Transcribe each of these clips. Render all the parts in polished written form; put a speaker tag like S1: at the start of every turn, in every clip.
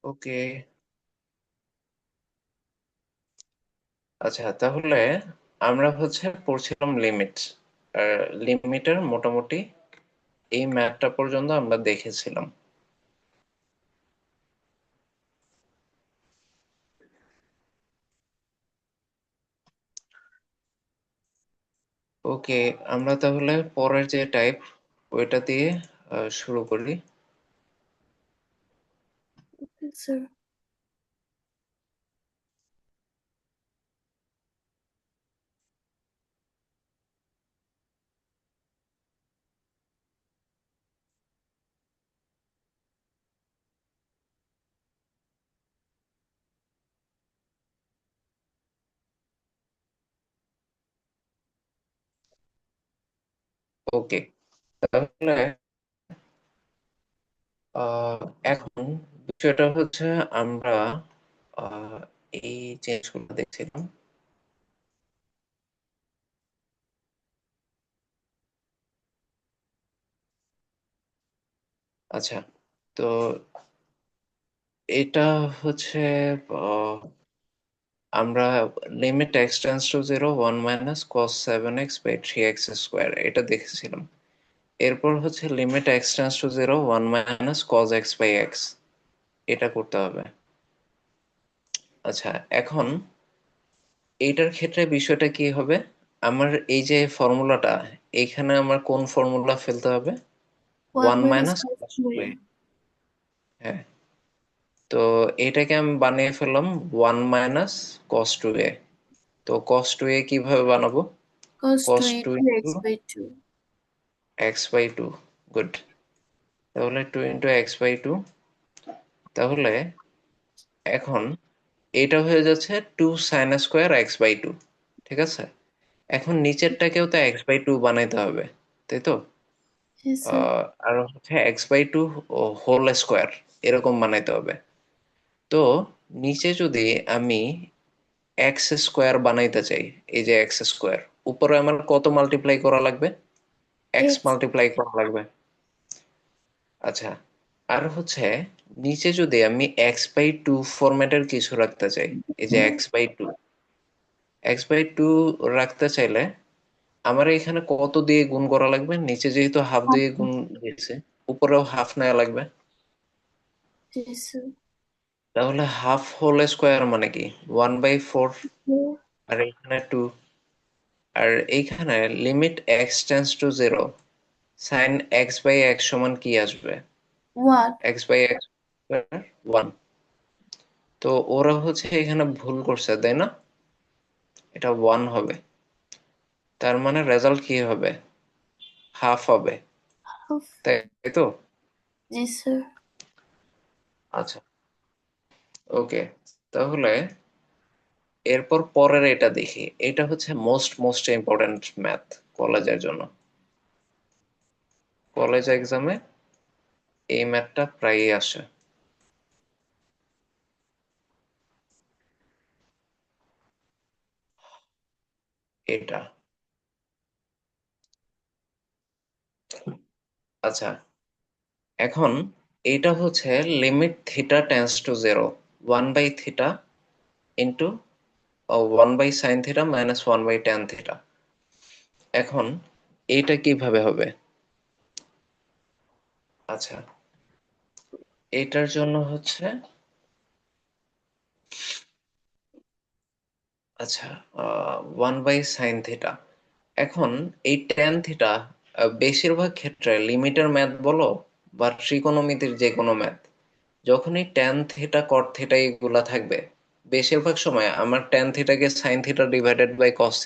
S1: ওকে। আচ্ছা, তাহলে আমরা পড়ছিলাম লিমিট। লিমিটের মোটামুটি এই ম্যাথটা পর্যন্ত আমরা দেখেছিলাম। ওকে, আমরা তাহলে পরের যে টাইপ ওইটা দিয়ে শুরু করি।
S2: স্যার।
S1: ওকে, তাহলে এখন বিষয়টা আমরা আহ, এই জিনিসগুলো দেখছিলাম। আচ্ছা, তো এটা হচ্ছে আহ, আমরা limit x tends to 0 1 minus cos 7x by 3x square এটা দেখেছিলাম। এরপর limit x tends to 0 1 minus cos x by x এটা করতে হবে। আচ্ছা, এখন এইটার ক্ষেত্রে বিষয়টা কি হবে? আমার এই যে ফর্মুলাটা, এইখানে আমার কোন ফর্মুলা ফেলতে হবে?
S2: 1
S1: 1
S2: minus
S1: minus
S2: cos
S1: cos
S2: 2a.
S1: 2a। হ্যাঁ, তো এটাকে আমি বানিয়ে ফেললাম 1 মাইনাস cos 2a। তো cos 2a কিভাবে বানাবো?
S2: Cos
S1: cos
S2: 2a
S1: 2
S2: 2x
S1: into
S2: by 2.
S1: x by 2। Good. তাহলে 2 ইন্টু এক্স বাই 2। তাহলে এখন এটা হয়ে যাচ্ছে 2 সাইন স্কোয়ার এক্স বাই 2। ঠিক আছে, এখন নিচেরটাকেও তো এক্স বাই 2 বানাইতে হবে, তাই তো?
S2: Yes, sir.
S1: আর এক্স বাই 2 হোল স্কোয়ার এরকম বানাইতে হবে। তো নিচে যদি আমি এক্স স্কোয়ার বানাইতে চাই, এই যে এক্স স্কোয়ার, উপরে আমার কত মাল্টিপ্লাই করা লাগবে? X
S2: X.
S1: মাল্টিপ্লাই করা লাগবে। আচ্ছা, আর নিচে যদি আমি এক্স বাই 2 ফরম্যাটের কিছু রাখতে চাই, এই যে এক্স বাই টু রাখতে চাইলে আমার এখানে কত দিয়ে গুণ করা লাগবে? নিচে যেহেতু হাফ দিয়ে গুণ দিয়েছে, উপরেও হাফ নেওয়া লাগবে।
S2: Yes, sir.
S1: তাহলে হাফ হোল স্কোয়ার মানে কি? 1/4।
S2: 4.
S1: আর এখানে 2। আর এইখানে limit x tends to 0 sine x by x সমান কি আসবে?
S2: 1.
S1: X by x square 1। তো ওরা এখানে ভুল করছে, তাই না? এটা 1 হবে, তার মানে রেজাল্ট কি হবে? হাফ হবে,
S2: Half.
S1: তাই তো?
S2: Yes, sir.
S1: আচ্ছা, ওকে, তাহলে এরপর পরের এটা দেখি। এটা মোস্ট মোস্ট ইম্পর্টেন্ট ম্যাথ কলেজের জন্য। কলেজ এক্সামে এই ম্যাথটা প্রায়ই আসে। এটা, আচ্ছা, এখন এটা limit theta tends to 0 1/θ into 1/sin θ minus 1/tan θ। এখন এইটা কিভাবে হবে? আচ্ছা, এটার জন্য আচ্ছা 1/sin θ। এখন এই tan θ বেশিরভাগ ক্ষেত্রে লিমিটের ম্যাথ বলো বা ত্রিকোণমিতির যে কোনো ম্যাথ, যখনই tan θ cot θ এগুলা থাকবে, বেশিরভাগ সময় আমার tan θ কে sin θ ডিভাইডেড বাই cos θ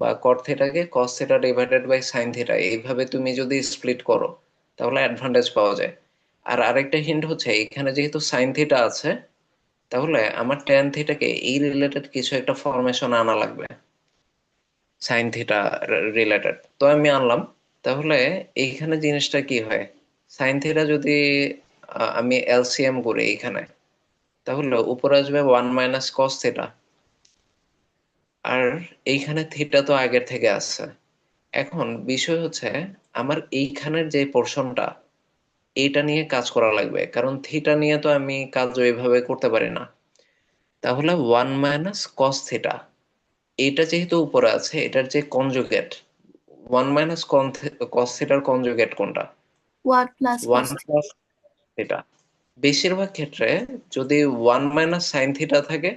S1: বা cot θ কে cos θ ডিভাইডেড বাই sin θ এইভাবে তুমি যদি স্প্লিট করো তাহলে অ্যাডভান্টেজ পাওয়া যায়। আর আরেকটা হিন্ট এখানে যেহেতু sin θ আছে, তাহলে আমার tan θ কে এই রিলেটেড কিছু একটা ফরমেশন আনা লাগবে, সাইন থিটা রিলেটেড। তো আমি আনলাম। তাহলে এইখানে জিনিসটা কি হয়? সাইন থিটা যদি আমি এলসিএম করি এইখানে, তাহলে উপরে আসবে 1 মাইনাস cos θ। আর এইখানে থিটা তো আগের থেকে আছে। এখন বিষয় আমার এইখানের যে পোর্শনটা, এইটা নিয়ে কাজ করা লাগবে, কারণ থিটা নিয়ে তো আমি কাজ ওইভাবে করতে পারি না। তাহলে 1 - cos θ, এটা যেহেতু উপরে আছে, এটার যে কনজুগেট 1 - cos θ কনজুগেট কোনটা?
S2: 1 plus
S1: one
S2: cos θ.
S1: Plus theta. বেশিরভাগ ক্ষেত্রে যদি 1 - sin θ থাকে,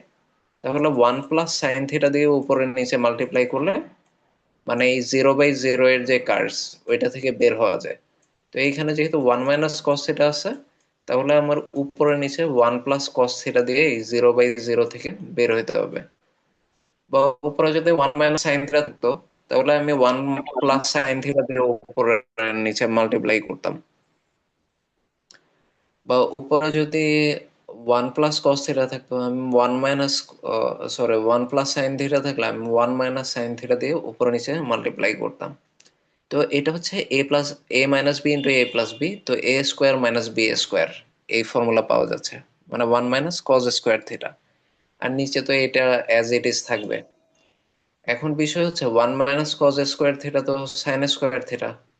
S1: তাহলে 1 + sin θ দিয়ে উপরে নিচে মাল্টিপ্লাই করলে মানে এই 0/0 এর যে কার্ভস, ওইটা থেকে বের হওয়া যায়। তো এইখানে যেহেতু 1 - cos θ আছে, তাহলে আমার উপরে নিচে 1 + cos θ দিয়ে এই 0/0 থেকে বের হইতে হবে। বা উপরে যদি 1 - sin θ থাকতো, তাহলে আমি 1 + sin θ দিয়ে উপরে নিচে মাল্টিপ্লাই করতাম। বা উপরে যদি 1 + cos θ থাকতো, আমি 1 - sin θ থাকলে আমি 1 - sin θ দিয়ে উপরে নিচে মাল্টিপ্লাই করতাম। তো এটা হচ্ছে a - b * a + b, তো a² - b², এই ফর্মুলা পাওয়া যাচ্ছে, মানে 1 - cos²θ। আর নিচে তো এটা অ্যাজ ইট ইজ থাকবে। এখন বিষয় হচ্ছে 1 - cos²θ তো sin²θ,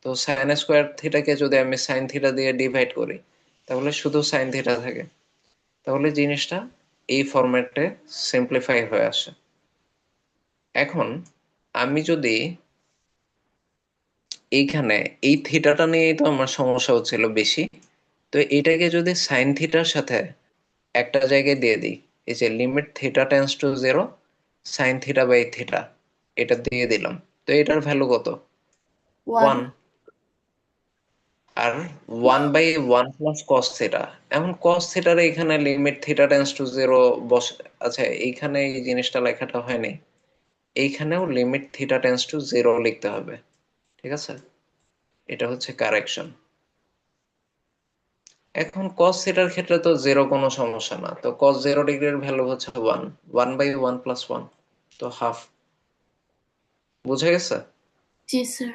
S1: তো sin²θ কে যদি আমি sin θ দিয়ে ডিভাইড করি, তাহলে শুধু sin θ থাকে। তাহলে জিনিসটা এই ফরম্যাটে সিম্পলিফাই হয়ে আসে। এখন আমি যদি এইখানে এই থিটাটা নিয়েই তো আমার সমস্যা হচ্ছিল বেশি, তো এটাকে যদি সাইন থিটার সাথে একটা জায়গায় দিয়ে দিই, এই যে limit theta tends to 0 sin θ/θ, এটা দিয়ে দিলাম, তো এটার ভ্যালু কত? 1।
S2: 1.
S1: আর 1/1 + cos θ। এখন cos θ এখানে লিমিট থিটা টেন্স টু 0 বস, আচ্ছা এইখানে এই জিনিসটা লেখাটা হয়নি, এইখানেও লিমিট থিটা টেন্স টু 0 লিখতে হবে। ঠিক আছে, এটা হচ্ছে কারেকশন। এখন cos থিটার ক্ষেত্রে তো 0 কোনো সমস্যা না, তো cos 0 ডিগ্রির ভ্যালু হচ্ছে 1, 1/1 + 1, তো হাফ। বুঝা গেছে?
S2: জি স্যার.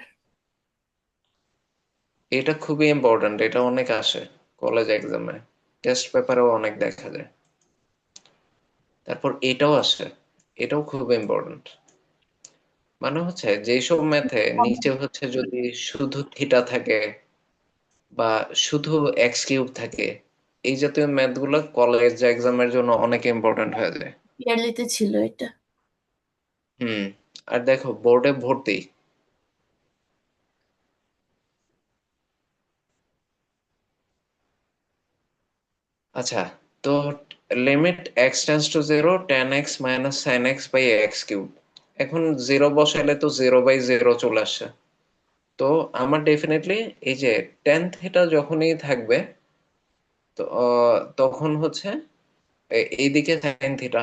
S1: এটা খুবই ইম্পর্ট্যান্ট, এটা অনেক আসে কলেজ এক্সামে, টেস্ট পেপারেও অনেক দেখা যায়। তারপর এটাও আসে, এটাও খুব ইম্পর্ট্যান্ট। মানে হচ্ছে যেসব ম্যাথে নিচে হচ্ছে যদি শুধু থিটা থাকে বা শুধু x³ থাকে, এই জাতীয় ম্যাথগুলো কলেজ এক্সামের জন্য অনেক ইম্পর্ট্যান্ট হয়ে যায়।
S2: ইয়ারলিতে ছিল এটা.
S1: হুম। আর দেখো বোর্ডে ভর্তি। আচ্ছা, তো limit x → 0 tan x - sin x/x³, এখন 0 বসাইলে তো 0/0 চলে আসছে। তো আমার ডেফিনেটলি এই যে tan থিটা যখনই থাকবে, তো তখন হচ্ছে এইদিকে sin থিটা,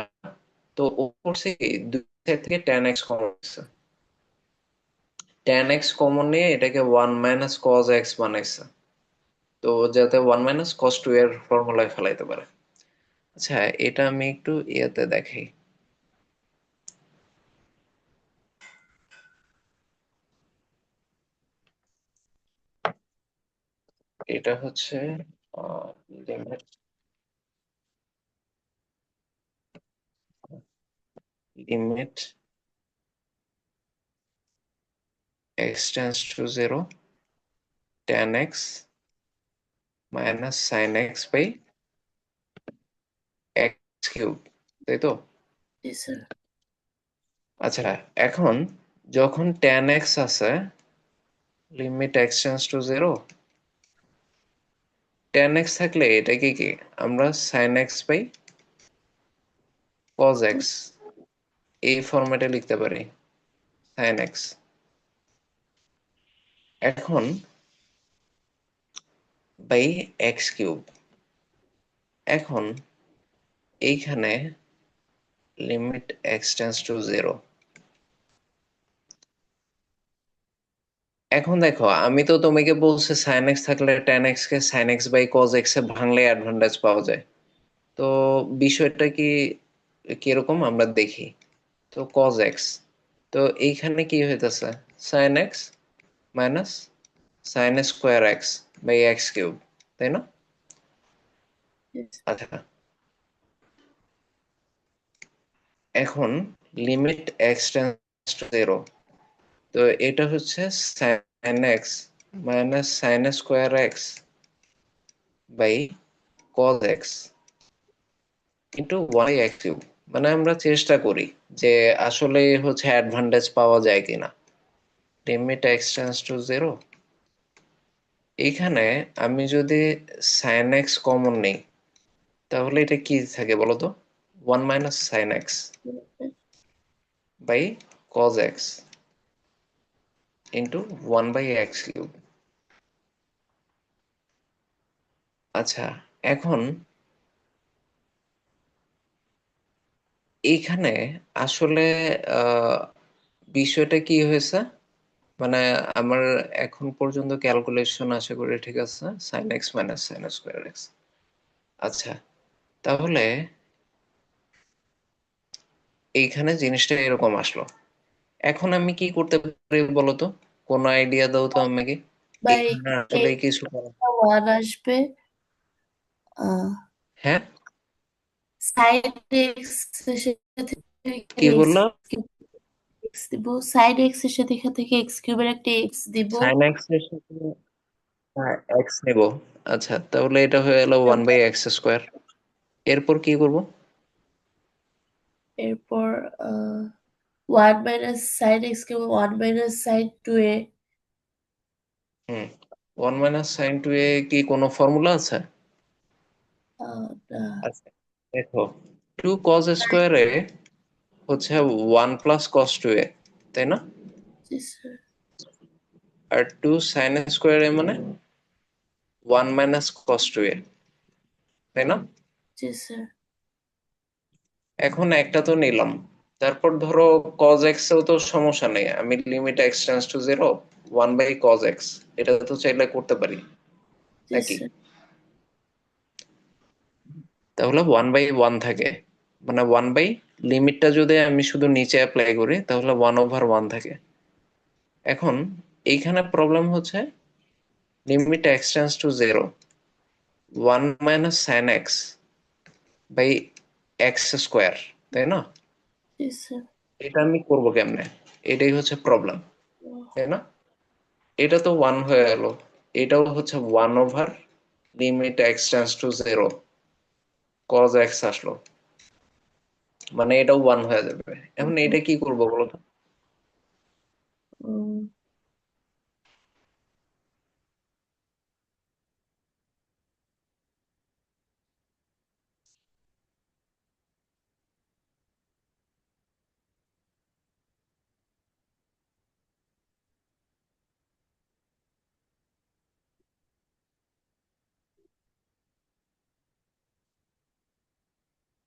S1: তো উপর থেকে দুই সাইড থেকে tan x কমন আছে, tan x কমন নিয়ে এটাকে 1 - cos x বানাইছে, তো যাতে 1 - cos² এর ফর্মুলায় ফেলাইতে পারে। আচ্ছা, এটা আমি একটু ইয়েতে দেখাই। এটা হচ্ছে limit limit x → 0 tan x - sin x/x³, তাই তো?
S2: জি স্যার.
S1: আচ্ছা, এখন যখন tan x আছে, লিমিট x → 0 tan x থাকলে এটাকে কি আমরা sin x/cos x এই ফরম্যাটে লিখতে পারি, sin x। এখন বাই x³, এখন এইখানে লিমিট x → 0। এখন দেখো, আমি তো তোমাকে বলছি sin x থাকলে tan x কে sin x/cos x এ ভাঙলে অ্যাডভান্টেজ পাওয়া যায়। তো বিষয়টা কি কিরকম আমরা দেখি। তো cos x, তো এইখানে কি হইতেছে sin x মাইনাস sin²x/x³, তাই না?
S2: Yes.
S1: আচ্ছা, এখন লিমিট x → 0, তো এটা হচ্ছে sin x minus sin²x by cos x into 1x cube. মানে আমরা চেষ্টা করি যে আসলে হচ্ছে অ্যাডভান্টেজ পাওয়া যায় কিনা। লিমিট x টেন্ডস টু 0, এইখানে আমি যদি sin x কমন নেই তাহলে এটা কি থাকে বলতো? 1 minus sine x by cos x into 1 by x cube. আচ্ছা, এখন এইখানে আসলে আহ, বিষয়টা কি হয়েছে, মানে আমার এখন পর্যন্ত ক্যালকুলেশন আশা করি ঠিক আছে, sine x minus sine square x. আচ্ছা, তাহলে এইখানে জিনিসটা এরকম আসলো। এখন আমি কি করতে পারি বলতো? কোন আইডিয়া দাও তো আমাকে।
S2: বাই
S1: এখানে আসলে কিছু
S2: ওয়ান আসবে,
S1: হ্যাঁ,
S2: সাইড এক্স এর সাথে
S1: কি
S2: এক্স
S1: বললো?
S2: এক্স দিব, সাইড এক্স এর সাথে এখান থেকে এক্স কিউবের একটা এক্স দিব।
S1: সাইন এক্স এর সাথে এক্স নেব। আচ্ছা, তাহলে এটা হয়ে গেল 1 বাই এক্স স্কোয়ার। এরপর কি করব?
S2: এরপর ওয়ান মাইনাস সাইড এক্স কে ওয়ান মাইনাস সাইন টু এ।
S1: হুম, 1 মাইনাস সাইন টু এ কি কোনো ফর্মুলা আছে?
S2: না।
S1: আচ্ছা, দেখো, 2 কজ স্কোয়ারে হচ্ছে 1 প্লাস কস টু এ, তাই না?
S2: জি স্যার।
S1: আর 2 সাইন স্কোয়ারে মানে 1 মাইনাস কস টু এ, তাই না?
S2: জি স্যার।
S1: এখন একটা তো নিলাম, তারপর ধরো কজ এক্স এও তো সমস্যা নেই, আমি limit x tends to 0 1 by cos x, এটা তো চাইলে করতে পারি
S2: জি
S1: নাকি?
S2: স্যার।
S1: তাহলে 1 বাই 1 থাকে, মানে 1 বাই লিমিটটা যদি আমি শুধু নিচে অ্যাপ্লাই করি তাহলে 1/1 থাকে। এখন এইখানে প্রবলেম হচ্ছে limit x tends to 0 1 minus sine x by x square, তাই না?
S2: জি স্যার।
S1: এটা আমি করবো কেমনে? এটাই হচ্ছে প্রবলেম, তাই না? এটা তো 1 হয়ে গেল, এটাও হচ্ছে 1/, limit x tends to 0 cos x আসলো, মানে এটাও 1 হয়ে যাবে। এখন এটা কি করবো বলতো?
S2: উম,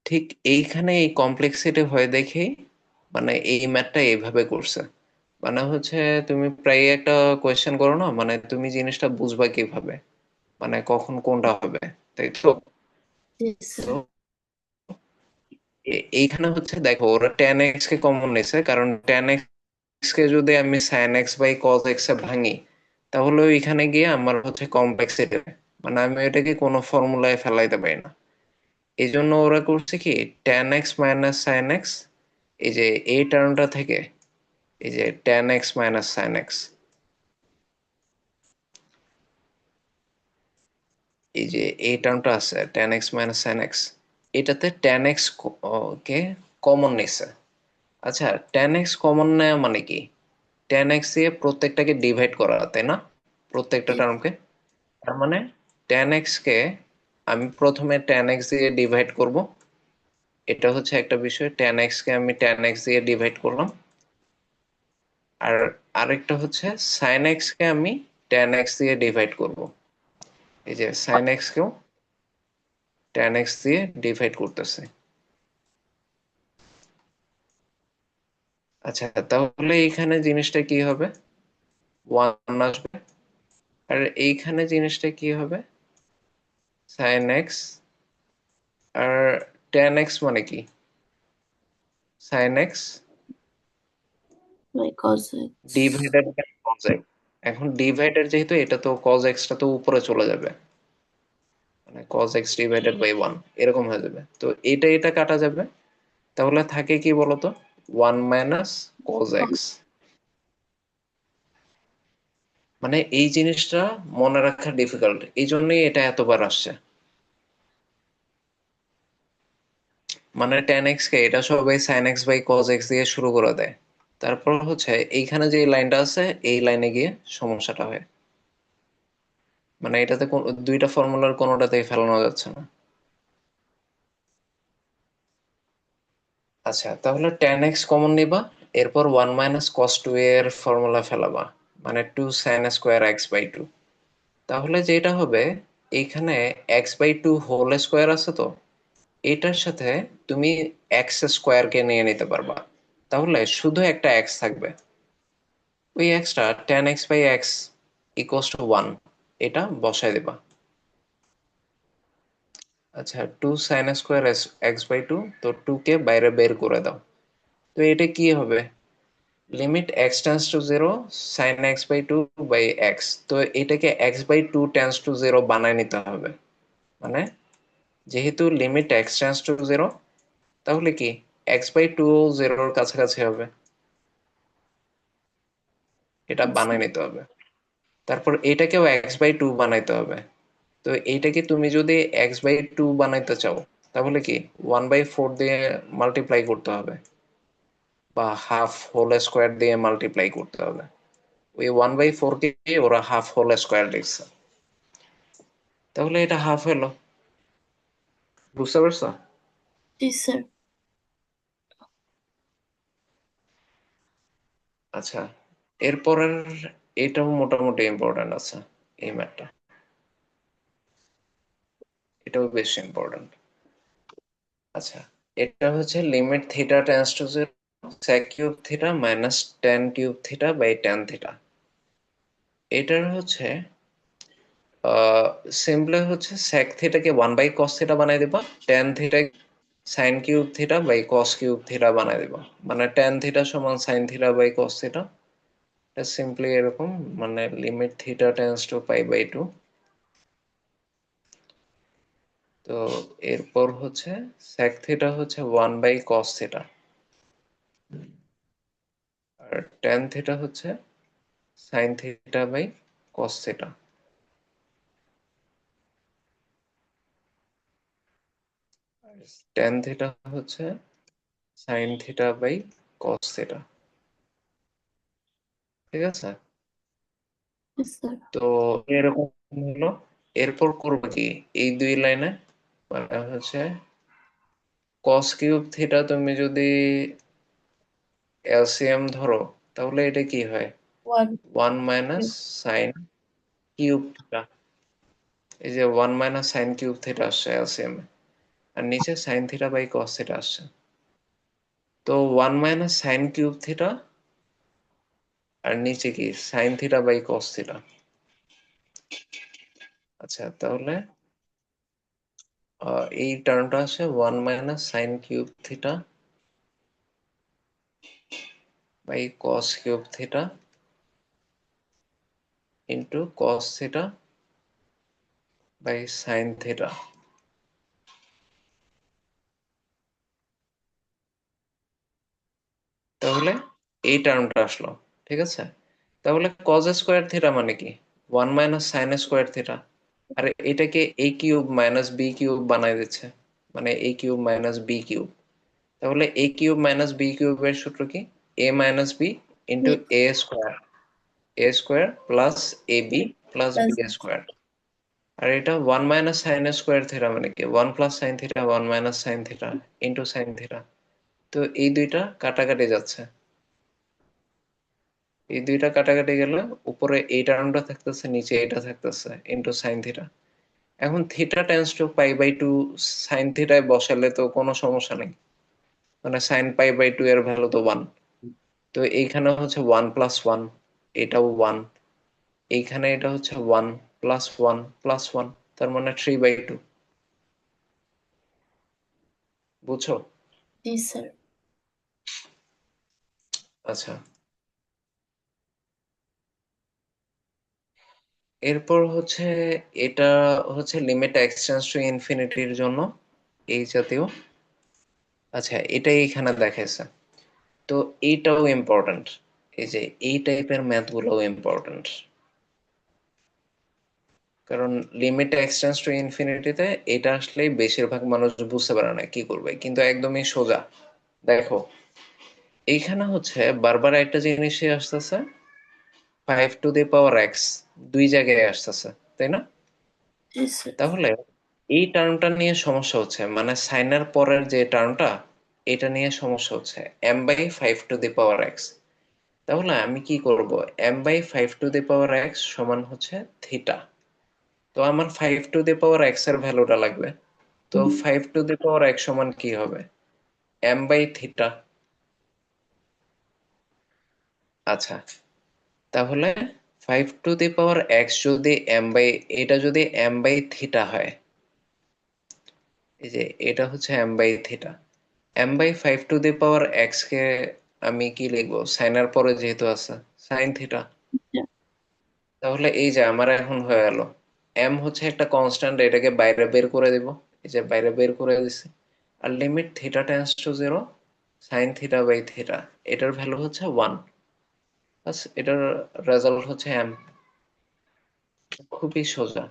S1: ঠিক এইখানে এই কমপ্লেক্সিটি হয় দেখেই মানে এই ম্যাথটা এইভাবে করছে। মানে হচ্ছে তুমি প্রায় একটা কোয়েশ্চেন করো না, মানে তুমি জিনিসটা বুঝবা কিভাবে, মানে কখন কোনটা হবে, তাই তো?
S2: জি স্যার।
S1: তো এইখানে হচ্ছে দেখো ওরা tan x কে কমন নিছে, কারণ tan x কে যদি আমি sin x by cos x এ ভাঙি তাহলে ওইখানে গিয়ে আমার হচ্ছে কমপ্লেক্সিটি, মানে আমি এটাকে কোনো ফর্মুলায় ফেলাইতে পারি না। এই জন্য ওরা করছে কি, tan x minus sin x, এই যে এই টার্মটা থেকে, এই যে tan x minus sin x, এই যে এই টার্মটা আছে tan x minus sin x, এটাতে tan x কে কমন নিছে। আচ্ছা, tan x কমন নেওয়া মানে কি? tan x দিয়ে প্রত্যেকটাকে ডিভাইড করা, তাই না? প্রত্যেকটা
S2: জি
S1: টার্মকে। তার মানে tan x কে আমি প্রথমে tan x দিয়ে ডিভাইড করব, এটা হচ্ছে একটা বিষয়, tan x কে আমি tan x দিয়ে ডিভাইড করলাম। আর আরেকটা হচ্ছে sin x কে আমি tan x দিয়ে ডিভাইড করব, এই যে sin x কেও tan x দিয়ে ডিভাইড করতেছে। আচ্ছা, তাহলে এইখানে জিনিসটা কি হবে? 1 আসবে। আর এইখানে জিনিসটা কি হবে? sin x, আর tan x মানে কি? sin x
S2: by cos x.
S1: Divided by cos x। এখন ডিভাইডেড যেহেতু, এটা তো cos x টা তো উপরে চলে যাবে, মানে cos x ডিভাইডেড বাই 1 এরকম হয়ে যাবে। তো এটা এটা কাটা যাবে, তাহলে থাকে কি বলতো? 1 মাইনাস cos x। মানে এই জিনিসটা মনে রাখা ডিফিকাল্ট, এই জন্যই এটা এতবার আসছে। মানে tan x কে এটা সবাই sin x by cos x দিয়ে শুরু করে দেয়, তারপর হচ্ছে এইখানে যে লাইনটা আছে এই লাইনে গিয়ে সমস্যাটা হয়। মানে এটাতে দুইটা ফর্মুলার কোনোটাতেই ফেলানো যাচ্ছে না। আচ্ছা, তাহলে tan x কমন নিবা, এরপর 1 - cos 2a এর ফর্মুলা ফেলাবা, মানে 2 sin² x/2। তাহলে যেটা হবে, এইখানে x/2 হোল স্কোয়ার আছে, তো এটার সাথে তুমি এক্স স্কোয়ার কে নিয়ে নিতে পারবা, তাহলে শুধু একটা এক্স থাকবে। ওই এক্সটা tan x/x = 1, এটা বসায় দিবা। আচ্ছা, 2 sin² x/2, তো 2 কে বাইরে বের করে দাও। তো এটা কি হবে, limit x tense to 0 sin x/2/x, তো এটাকে x/2 টেন্স টু 0 বানায় নিতে হবে। মানে যেহেতু লিমিট x টেন্স টু 0, তাহলে কি x/2 0-র কাছাকাছি হবে, এটা
S2: Yes, sir.
S1: বানায় নিতে হবে। তারপর এটাকেও x/2 বানাইতে হবে। তো এইটাকে তুমি যদি x/2 বানাইতে চাও, তাহলে কি 1/4 দিয়ে মাল্টিপ্লাই করতে হবে, বা হাফ হোল স্কোয়ার দিয়ে মাল্টিপ্লাই করতে হবে। ওই 1/4 কে ওরা হাফ হোল স্কোয়ার লিখছে, তাহলে এটা হাফ হলো। বুঝতে পারছো?
S2: Yes, sir.
S1: আচ্ছা, এরপরের এটাও মোটামুটি ইম্পর্টেন্ট আছে, এই ম্যাথটা, এটাও বেশ ইম্পর্টেন্ট। আচ্ছা, এটা হচ্ছে limit θ tense to 0 sec³ θ - tan³ θ/tan θ। এটার হচ্ছে সিম্পলি হচ্ছে sec থিটাকে 1/cos θ বানাই দিবা, tan থিটা sin³ θ/cos³ বানাই দিবা, মানে tan থিটা সমান sin θ/cos θ। এটা সিম্পলি এরকম, মানে লিমিট θ টেন্স টু π/2। তো এরপর হচ্ছে sec থিটা হচ্ছে 1/cos θ, আর tan থিটা হচ্ছে sin θ/cos θ। tan থিটা হচ্ছে sin θ/cos θ। ঠিক আছে?
S2: Yes, sir.
S1: তো এরকম হলো। এরপর করবো কি, এই দুই লাইনে মানে হচ্ছে cos³ θ তুমি যদি এলসিএম ধরো, তাহলে এটা কি হয়,
S2: 1.
S1: 1 - sin³ θ। এই যে 1 - sin³ θ আসছে এলসিএম, আর নিচে sin θ/cos θ আসছে। তো 1 - sin³ θ, আর নিচে কি sin θ/cos θ। আচ্ছা, তাহলে এই টার্মটা আসে 1 - sin³ θ/cos³ θ into cos θ/sin θ। তাহলে এই টার্মটা আসলো। ঠিক আছে? তাহলে cos² θ মানে কি, 1 - sin² θ। আর এটাকে a³ - b³ বানাই দিচ্ছে, মানে a³ - b³। তাহলে a³ - b³ এর সূত্র কি, a - b into
S2: B
S1: a² plus ab plus b
S2: plus
S1: square. আর এটা 1 - sin² θ মানে কি, 1 + sin θ 1 - sin θ ইন্টু sin θ। তো এই দুইটা কাটাকাটি যাচ্ছে, এই দুইটা কাটাকাটি গেলে উপরে এই টার্মটা থাকতেছে, নিচে এটা থাকতেছে ইন্টু sin θ। এখন θ টেন্স টু π/2 sin θ বসালে তো কোনো সমস্যা নেই, মানে sin π/2 এর ভ্যালু তো 1। তো এইখানে হচ্ছে 1 + 1, এটাও 1, এইখানে এটা হচ্ছে 1 + 1 + 1, তার মানে 3/2। বুঝছো?
S2: Yes, sir.
S1: আচ্ছা, এরপর হচ্ছে এটা হচ্ছে লিমিট x টেন্স টু ∞ জন্য এই জাতীয়। আচ্ছা, এটাই এখানে দেখাইছে। তো এইটাও ইম্পর্টেন্ট, এই যে এই টাইপের ম্যাথ গুলোও ইম্পর্টেন্ট। কারণ লিমিট এক্সটেন্স টু ইনফিনিটিতে এটা আসলে বেশিরভাগ মানুষ বুঝতে পারে না কি করবে, কিন্তু একদমই সোজা। দেখো এইখানে হচ্ছে বারবার একটা জিনিসই আসতেছে, 5 টু দি পাওয়ার এক্স দুই জায়গায় আসতেছে, তাই না?
S2: জি স্যার।
S1: তাহলে এই টার্মটা নিয়ে সমস্যা হচ্ছে, মানে সাইনের পরের যে টার্মটা, এটা নিয়ে সমস্যা হচ্ছে, m/5 two the power x. তাহলে আমি কি করব, m/5 two the power x সমান হচ্ছে থিটা। তো আমার 5 টু দি পাওয়ার এক্স এর ভ্যালুটা লাগবে। তো 5 টু দি পাওয়ার এক্স সমান কি হবে, m/থিটা। আচ্ছা, তাহলে 5 টু দি পাওয়ার এক্স যদি এটা যদি m/থিটা হয়, এই যে এটা হচ্ছে m/থিটা, m/5 two the power x কে আমি কি লিখবো, সাইনের পরে যেহেতু আছে সাইন থিটা। তাহলে এই যে আমার এখন হয়ে গেল, এম হচ্ছে একটা কনস্ট্যান্ট, এটাকে বাইরে বের করে দিব, এই যে বাইরে বের করে দিছি। আর limit theta tends to zero, sine theta theta, এটার ভ্যালু হচ্ছে 1। বাস, এটার রেজাল্ট হচ্ছে এম। খুবই সোজা।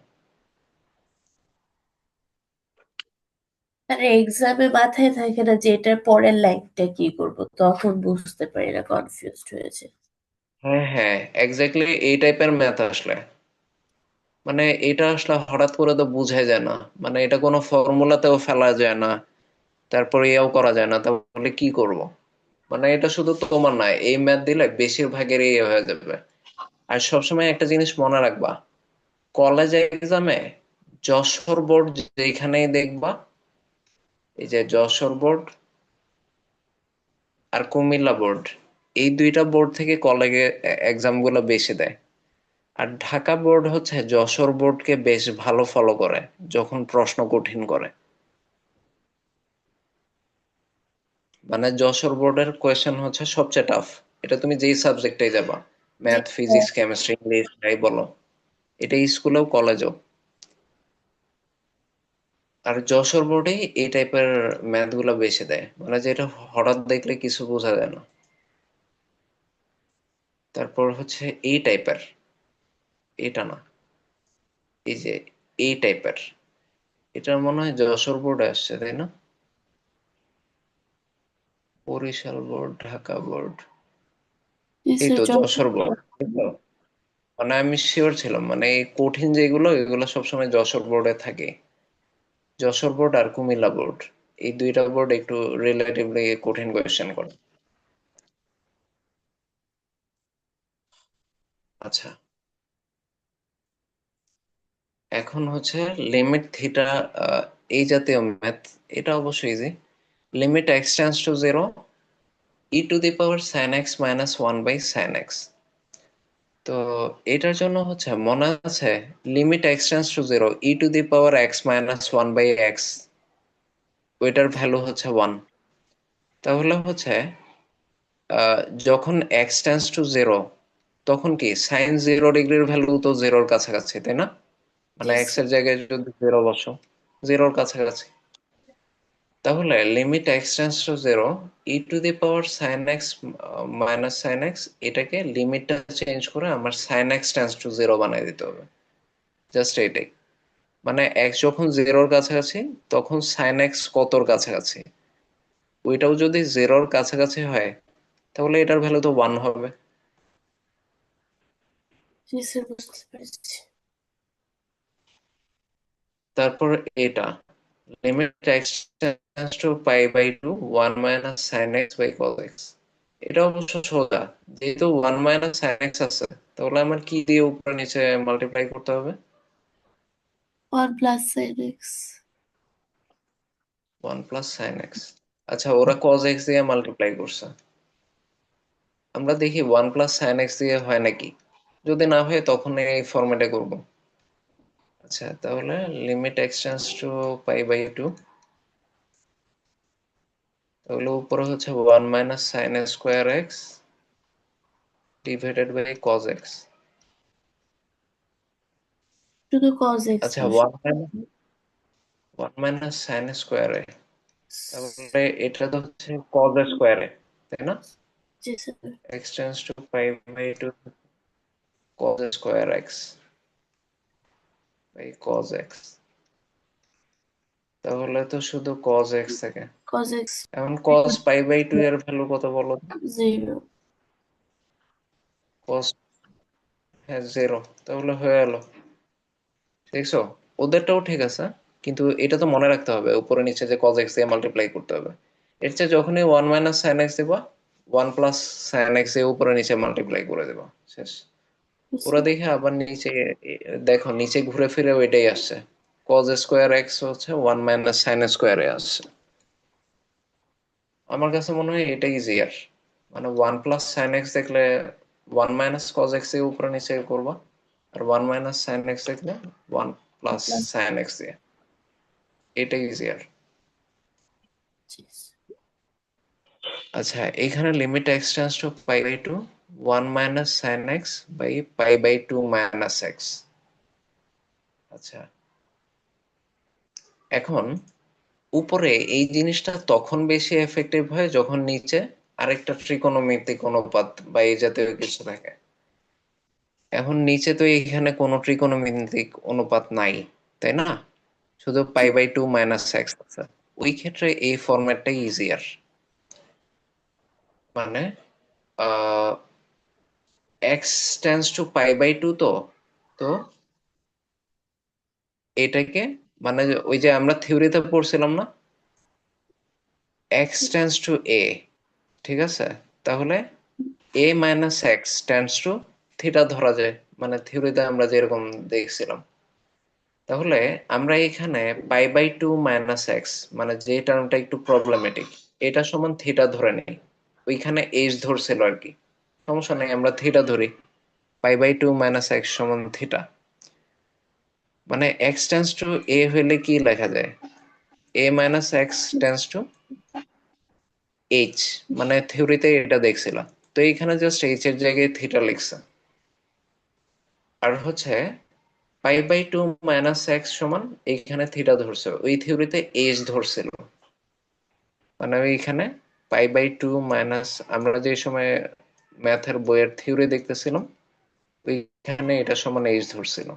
S2: আর এক্সামে মাথায় থাকে না যে এটার পরের লাইনটা কি করব, তখন বুঝতে পারি না, কনফিউজড হয়েছে।
S1: হ্যাঁ হ্যাঁ, এক্স্যাক্টলি এই টাইপের ম্যাথ আসলে, মানে এটা আসলে হঠাৎ করে তো বোঝাই যায় না, মানে এটা কোনো ফর্মুলাতেও ফেলা যায় না, তারপরে ইয়েও করা যায় না, তাহলে কি করব। মানে এটা শুধু তোমার না, এই ম্যাথ দিলে বেশিরভাগের ইয়ে হয়ে যাবে। আর সবসময় একটা জিনিস মনে রাখবা, কলেজ এক্সামে যশোর বোর্ড যেখানেই দেখবা, এই যে যশোর বোর্ড আর কুমিল্লা বোর্ড, এই দুইটা বোর্ড থেকে কলেজে এক্সাম গুলো বেশি দেয়। আর ঢাকা বোর্ড হচ্ছে যশোর বোর্ডকে বেশ ভালো ফলো করে যখন প্রশ্ন কঠিন করে। মানে যশোর বোর্ডের কোয়েশ্চেন হচ্ছে সবচেয়ে টাফ, এটা তুমি যেই সাবজেক্টেই যাবা,
S2: জি
S1: math
S2: sir.
S1: Physics chemistry English যাই বলো, এটা স্কুলেও কলেজেও। আর যশোর বোর্ডেই এই টাইপের ম্যাথ গুলো বেশি দেয়, মানে যেটা হঠাৎ দেখলে কিছু বোঝা যায় না। তারপর হচ্ছে এই টাইপের, এটা না, এই যে এই টাইপের, এটা মনে হয় যশোর বোর্ডে আসছে, তাই না? বরিশাল বোর্ড, ঢাকা বোর্ড,
S2: জি
S1: এই
S2: স্যার,
S1: তো যশোর বোর্ড, এই তো। মানে আমি শিওর ছিলাম, মানে এই কঠিন যেগুলো এগুলো সবসময় যশোর বোর্ডে থাকে। যশোর বোর্ড আর কুমিল্লা বোর্ড, এই দুইটা বোর্ড একটু রিলেটিভলি কঠিন কোয়েশ্চেন করে। আচ্ছা, এখন হচ্ছে লিমিট থিটা, এই জাতীয় ম্যাথ, এটা অবশ্যই easy. Limit x tends to zero, e⁻sin x - 1/sin x। তো এটার জন্য হচ্ছে মনে আছে, limit x tends to zero, e⁻x - 1/x, ওইটার ভ্যালু হচ্ছে 1। তাহলে হচ্ছে যখন এক্স টেন্ডস টু জিরো, তখন কি সাইন 0 ডিগ্রির ভ্যালু তো জিরোর কাছাকাছি, তাই না? মানে
S2: জি
S1: এক্স
S2: স্যার।
S1: এর জায়গায় যদি জিরো বসো, জিরোর কাছাকাছি। তাহলে limit x tends to zero, e⁻sin x - sin x, এটাকে লিমিটটা চেঞ্জ করে আমার sine x tends to zero বানিয়ে দিতে হবে। জাস্ট এইটাই, মানে এক্স যখন জিরোর কাছাকাছি তখন সাইন এক্স কতর কাছাকাছি, ওইটাও যদি জিরোর কাছাকাছি হয় তাহলে এটার ভ্যালু তো 1 হবে।
S2: জি স্যার, বুঝতে পেরেছি।
S1: তারপর এটা limit x tends to π/2, 1 - sin x/cos x, এটা অবশ্য সোজা, যেহেতু 1 - sin x আছে, তাহলে আমার কি দিয়ে উপরে নিচে মাল্টিপ্লাই করতে হবে,
S2: 1 + sin x।
S1: 1 + sin x। আচ্ছা, ওরা cos x দিয়ে মাল্টিপ্লাই করছে, আমরা দেখি 1 + sin x দিয়ে হয় নাকি, যদি না হয় তখন এই ফরম্যাটে করব। আচ্ছা, তাহলে লিমিট এক্স টেন্ডস টু π/2, তাহলে উপরে হচ্ছে 1 - sin² x divided by cos x।
S2: শুধু cos x
S1: আচ্ছা,
S2: বসে।
S1: 1 - sin², তাহলে এটা তো হচ্ছে cos² তাই না?
S2: জি sir.
S1: x tends to π/2 cos² x by cos x, তাহলে তো শুধু cos x থাকে।
S2: cos x
S1: এখন cos পাই বাই 2 এর ভ্যালু কত বলো?
S2: 0.
S1: cos, হ্যাঁ 0, তাহলে হয়ে গেল। দেখছো, ওদেরটাও ঠিক আছে, কিন্তু এটা তো মনে রাখতে হবে উপরে নিচে যে cos x দিয়ে মাল্টিপ্লাই করতে হবে। এর চেয়ে যখনই 1 মাইনাস সাইন এক্স দিবা, 1 প্লাস সাইন এক্স দিয়ে উপরে নিচে মাল্টিপ্লাই করে দেবা, শেষ। ওরা দেখে আবার নিচে দেখো, নিচে ঘুরে ফিরে ওইটাই আসছে, cos স্কোয়ার এক্স হচ্ছে 1 মাইনাস সাইন স্কোয়ারে আসছে। আমার কাছে মনে হয় এটা ইজিয়ার, মানে 1 প্লাস সাইন এক্স দেখলে 1 মাইনাস কজ এক্স এর উপরে নিচে করবা, আর 1 মাইনাস সাইন এক্স দেখলে 1 প্লাস
S2: plus
S1: সাইন এক্স দিয়ে, এটা ইজিয়ার।
S2: this.
S1: আচ্ছা, এখানে limit x tends to pi by 2, 1 minus sine x by pi by 2 minus x. আচ্ছা, এখন উপরে এই জিনিসটা তখন বেশি এফেক্টিভ হয় যখন নিচে আরেকটা ত্রিকোণমিতিক অনুপাত বা এই জাতীয় কিছু থাকে। এখন নিচে তো এখানে কোনো ত্রিকোণমিতিক অনুপাত নাই, তাই না? শুধু পাই বাই 2 মাইনাস এক্স আছে। ওই ক্ষেত্রে এই ফরম্যাটটাই ইজিয়ার, মানে x tends to pi by 2, তো তো এটাকে, মানে ওই যে আমরা থিওরিতে পড়ছিলাম না, এক্স টেন্স টু এ, ঠিক আছে? তাহলে a minus x tends to theta ধরা যায়, মানে থিওরিতে আমরা যেরকম দেখছিলাম। তাহলে আমরা এখানে পাই বাই 2 মাইনাস এক্স, মানে যে টার্মটা একটু প্রবলেমেটিক, এটা সমান থিটা ধরে নেই। ওইখানে এইচ ধরছিল আর কি, সমস্যা নেই, আমরা থিটা ধরি। পাই বাই 2 মাইনাস এক্স সমান থিটা, মানে এক্স টেন্স টু এ হইলে কি লেখা যায়? A minus x tends to h, মানে থিওরিতে এটা দেখছিলাম। তো এইখানে জাস্ট এইচ এর জায়গায় থিটা লিখছে। আর হচ্ছে পাই বাই 2 মাইনাস এক্স সমান, এইখানে থিটা ধরছে, ওই থিওরিতে এইচ ধরছিল, মানে ওইখানে পাই বাই 2 মাইনাস, আমরা যে সময় ম্যাথের বইয়ের থিওরি দেখতেছিলাম ওইখানে এটা সমান এইচ ধরছিল।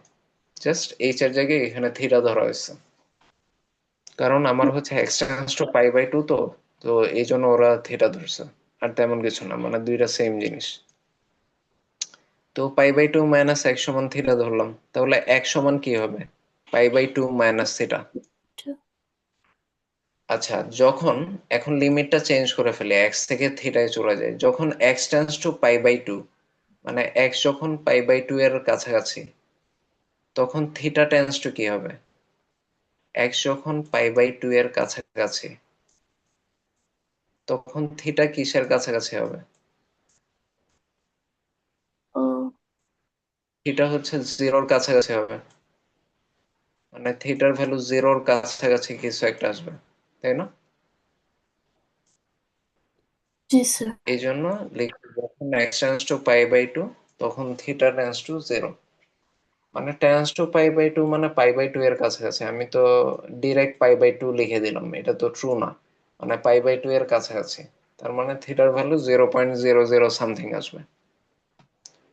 S1: জাস্ট এইচ এর জায়গায় এখানে থিটা ধরা হয়েছে, কারণ আমার হচ্ছে এক্সটেন্স টু পাই বাই 2, তো তো এই জন্য ওরা থিটা ধরছে, আর তেমন কিছু না, মানে দুইটা সেম জিনিস। তো পাই বাই 2 মাইনাস এক্স সমান থিটা ধরলাম, তাহলে এক সমান কি হবে? Pi by 2 minus theta. আচ্ছা, যখন এখন লিমিটটা চেঞ্জ করে ফেলি, এক্স থেকে থিটায় চলে যায়, যখন x tends to pi by 2, মানে এক্স যখন পাই বাই 2 এর কাছাকাছি, তখন থিটা টেন্স টু কি হবে? এক্স যখন পাই বাই 2 এর কাছাকাছি, তখন থিটা কিসের কাছাকাছি হবে?
S2: Oh,
S1: থিটা হচ্ছে জিরোর কাছাকাছি হবে, মানে থিটার ভ্যালু জিরোর কাছাকাছি কিছু একটা আসবে, তাই না?
S2: জি স্যার।
S1: এই জন্য লিখি, যখন x tends to pi by 2, তখন থিটা টেন্স টু জিরো, মানে টেন্স টু পাই বাই 2 মানে পাই বাই 2 এর কাছাকাছি। আমি তো ডিরেক্ট পাই বাই 2 লিখে দিলাম, এটা তো ট্রু না, মানে পাই বাই 2 এর কাছাকাছি, তার মানে থিটার ভ্যালু 0.00 সামথিং আসবে।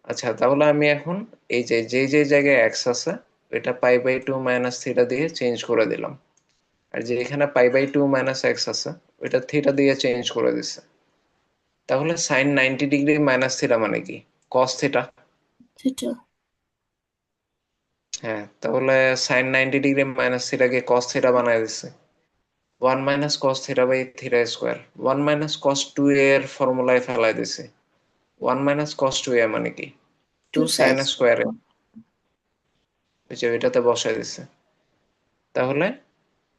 S1: আচ্ছা, তাহলে আমি এখন এই যে যে যে জায়গায় এক্স আছে এটা পাই বাই 2 মাইনাস থিটা দিয়ে চেঞ্জ করে দিলাম, আর যে এখানে পাই বাই 2 মাইনাস এক্স আছে ওইটা থিটা দিয়ে চেঞ্জ করে দিচ্ছে। তাহলে সাইন 90 ডিগ্রি মাইনাস থিটা মানে কি? Cos theta.
S2: থিটা।
S1: হ্যাঁ, তাহলে সাইন 90 ডিগ্রি মাইনাস থিটাকে কস থিটা বানায় দিচ্ছে। 1 minus cos theta by theta square, 1 minus cos 2 এর ফর্মুলায় ফেলাই দিছে। 1 মাইনাস কস 2 এ মানে কি? 2
S2: 2
S1: সাইন
S2: সাইজ।
S1: স্কোয়ার, ওই যে ওইটাতে বসায় দিছে। তাহলে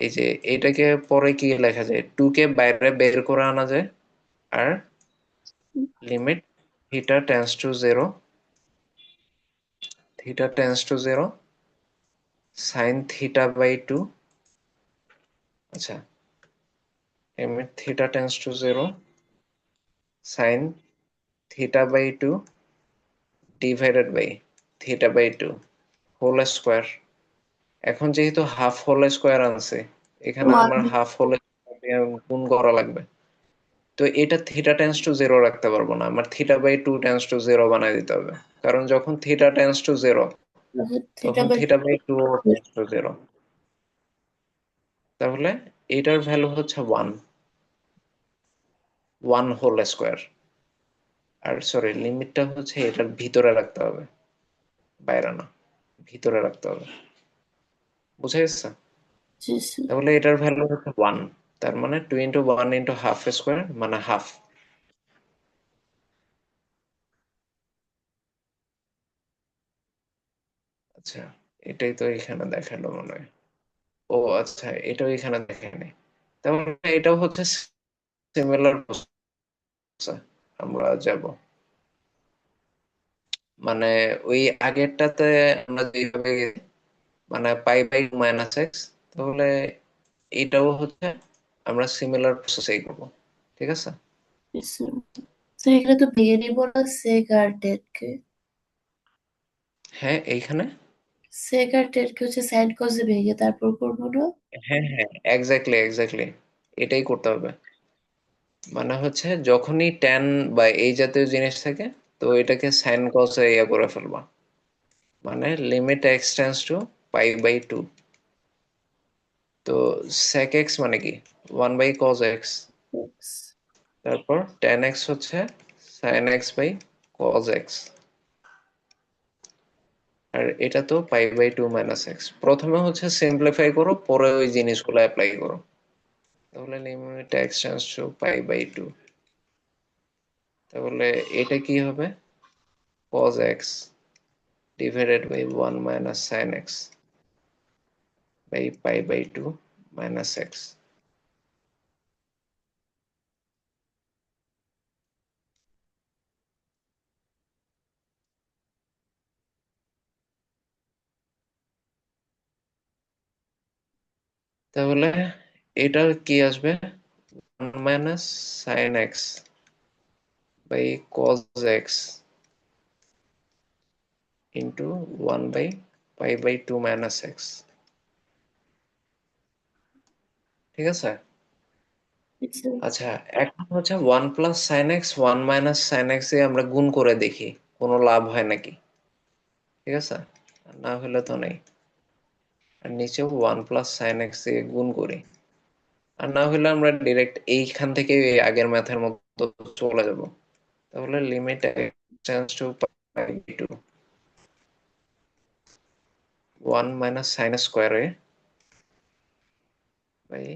S1: এই যে এটাকে পরে কি লেখা যায়, 2 কে বাইরে বের করে আনা যায়, আর limit theta tends to zero, theta tends to zero sine theta by 2, আচ্ছা, limit theta tends to zero sine theta by 2 divided by theta by 2 whole square. এখন যেহেতু হাফ হোল স্কোয়ার আনছে, এখানে আমার
S2: 1.
S1: হাফ হোল গুণ করা লাগবে, তো এটা থিটা টেন্স টু জিরো রাখতে পারবো না, আমার theta by 2 tends to zero বানাই দিতে হবে, কারণ যখন theta tends to zero
S2: theta
S1: তখন
S2: by
S1: theta by two tends to zero. তাহলে এটার ভ্যালু হচ্ছে ওয়ান, ওয়ান হোল স্কোয়ার। আর সরি, লিমিটটা হচ্ছে এটার ভিতরে রাখতে হবে, বাইরে না, ভিতরে রাখতে হবে। বুঝা গেছে? তাহলে এটার ভ্যালু হচ্ছে ওয়ান, তার মানে two into one into half square মানে হাফ। আচ্ছা, এটাই তো এখানে দেখালো মনে হয়। ও আচ্ছা, এটাও এখানে দেখায়নি। তাহলে এটাও হচ্ছে সিমিলার প্রসেস। আমরা যাব, মানে ওই আগেরটাতে আমরা যেভাবে মানে পাই বাই মাইনাস এক্স, তাহলে এটাও হচ্ছে আমরা সিমিলার প্রসেসেই করব। ঠিক আছে?
S2: তো এখানে তো ভেঙে নিব না সেক আর টেনকে।
S1: হ্যাঁ এইখানে,
S2: সেক আর টেনকে হচ্ছে সাইন কজে ভেঙে তারপর করবো না?
S1: হ্যাঁ হ্যাঁ, এক্স্যাক্টলি এক্স্যাক্টলি, এটাই করতে হবে। মানে হচ্ছে যখনই ট্যান বা এই জাতীয় জিনিস থাকে, তো এটাকে সাইন কসে ইয়া করে ফেলবা, মানে limit x tends to pi by two. তো sec x মানে কি, ওয়ান বাই কজ এক্স, তারপর tan x হচ্ছে sin x by cos x, আর এটা তো pi by two minus x. প্রথমে হচ্ছে সিম্পলিফাই করো, পরে ওই জিনিসগুলো অ্যাপ্লাই করো। তাহলে limit x tends to pi by two, তাহলে এটা কি হবে, cos x divided by one minus sin x by pi by two minus x. তাহলে এটা কি আসবে, one minus sin x by cos x into one by pi by two minus x. ঠিক আছে? আচ্ছা, এখন হচ্ছে one plus sine x one minus sine x এ আমরা গুণ করে দেখি কোনো লাভ হয় নাকি। ঠিক আছে? আর না হলে তো নেই। আর নিচেও ওয়ান প্লাস সাইন এক্স এ গুণ করি। আর না হলে আমরা ডিরেক্ট এইখান থেকে এই আগের ম্যাথের মতো চলে যাব। তাহলে limit tends to pi two one minus sine square এ by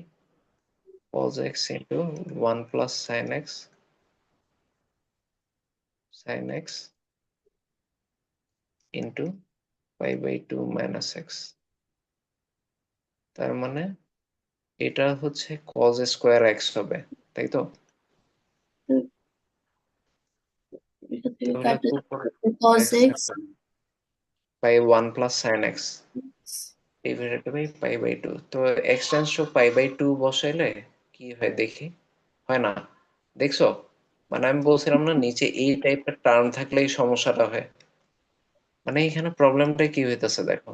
S1: cos x into 1 plus sin x into pi by 2 minus x। তার মানে এটা হচ্ছে cos স্কোয়ার x হবে, তাই তো?
S2: এখান থেকে
S1: তাহলে
S2: কাটলে
S1: 2 cos
S2: cos
S1: x
S2: x
S1: by 1 plus sin x divided by pi by 2। তো x tends to pi by 2 বসাইলে কি হয় দেখি, হয় না? দেখছো? মানে আমি বলছিলাম না নিচে এই টাইপের টার্ম থাকলেই সমস্যাটা হয়। মানে এখানে প্রবলেমটা কি হইতেছে দেখো,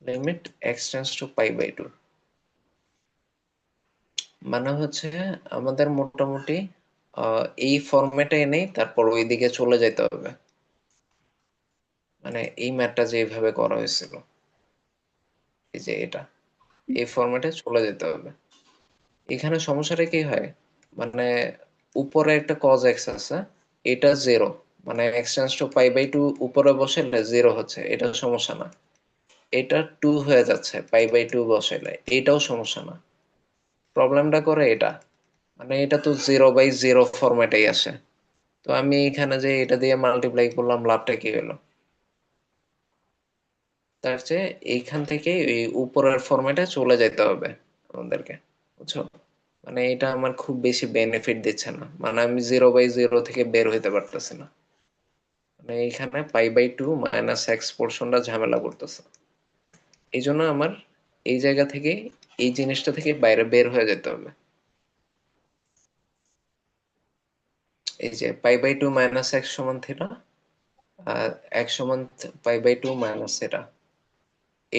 S1: limit x tends to pi by 2 মানে হচ্ছে আমাদের মোটামুটি এই ফরম্যাটে এনেই তারপর ওইদিকে চলে যেতে হবে। মানে এই ম্যাথটা যেভাবে করা হয়েছিল, এই যে এটা, এই ফরম্যাটে চলে যেতে হবে। এখানে সমস্যাটা কি হয়, মানে উপরে একটা cos x আছে, এটা জিরো, মানে x tends to pi by two উপরে বসাইলে জিরো হচ্ছে, এটা সমস্যা না। এটা টু হয়ে যাচ্ছে পাই বাই টু বসাইলে, এটাও সমস্যা না। প্রবলেমটা করে এটা, মানে এটা তো জিরো বাই জিরো ফরম্যাটেই আসে। তো আমি এখানে যে এটা দিয়ে মাল্টিপ্লাই করলাম, লাভটা কি হলো? তার চেয়ে এইখান থেকে এই উপরের ফরম্যাটে চলে যেতে হবে আমাদেরকে, বুঝছো? মানে এটা আমার খুব বেশি বেনিফিট দিচ্ছে না, মানে আমি জিরো বাই জিরো থেকে বের হইতে পারতেছি না। মানে এইখানে pi by two minus x পোর্শনটা ঝামেলা করতেছে। এই জন্য আমার এই জায়গা থেকে, এই জিনিসটা থেকে বাইরে বের হয়ে যেতে হবে। এই যে pi by two minus x সমান থিটা, আর এক্স সমান pi by two minus theta,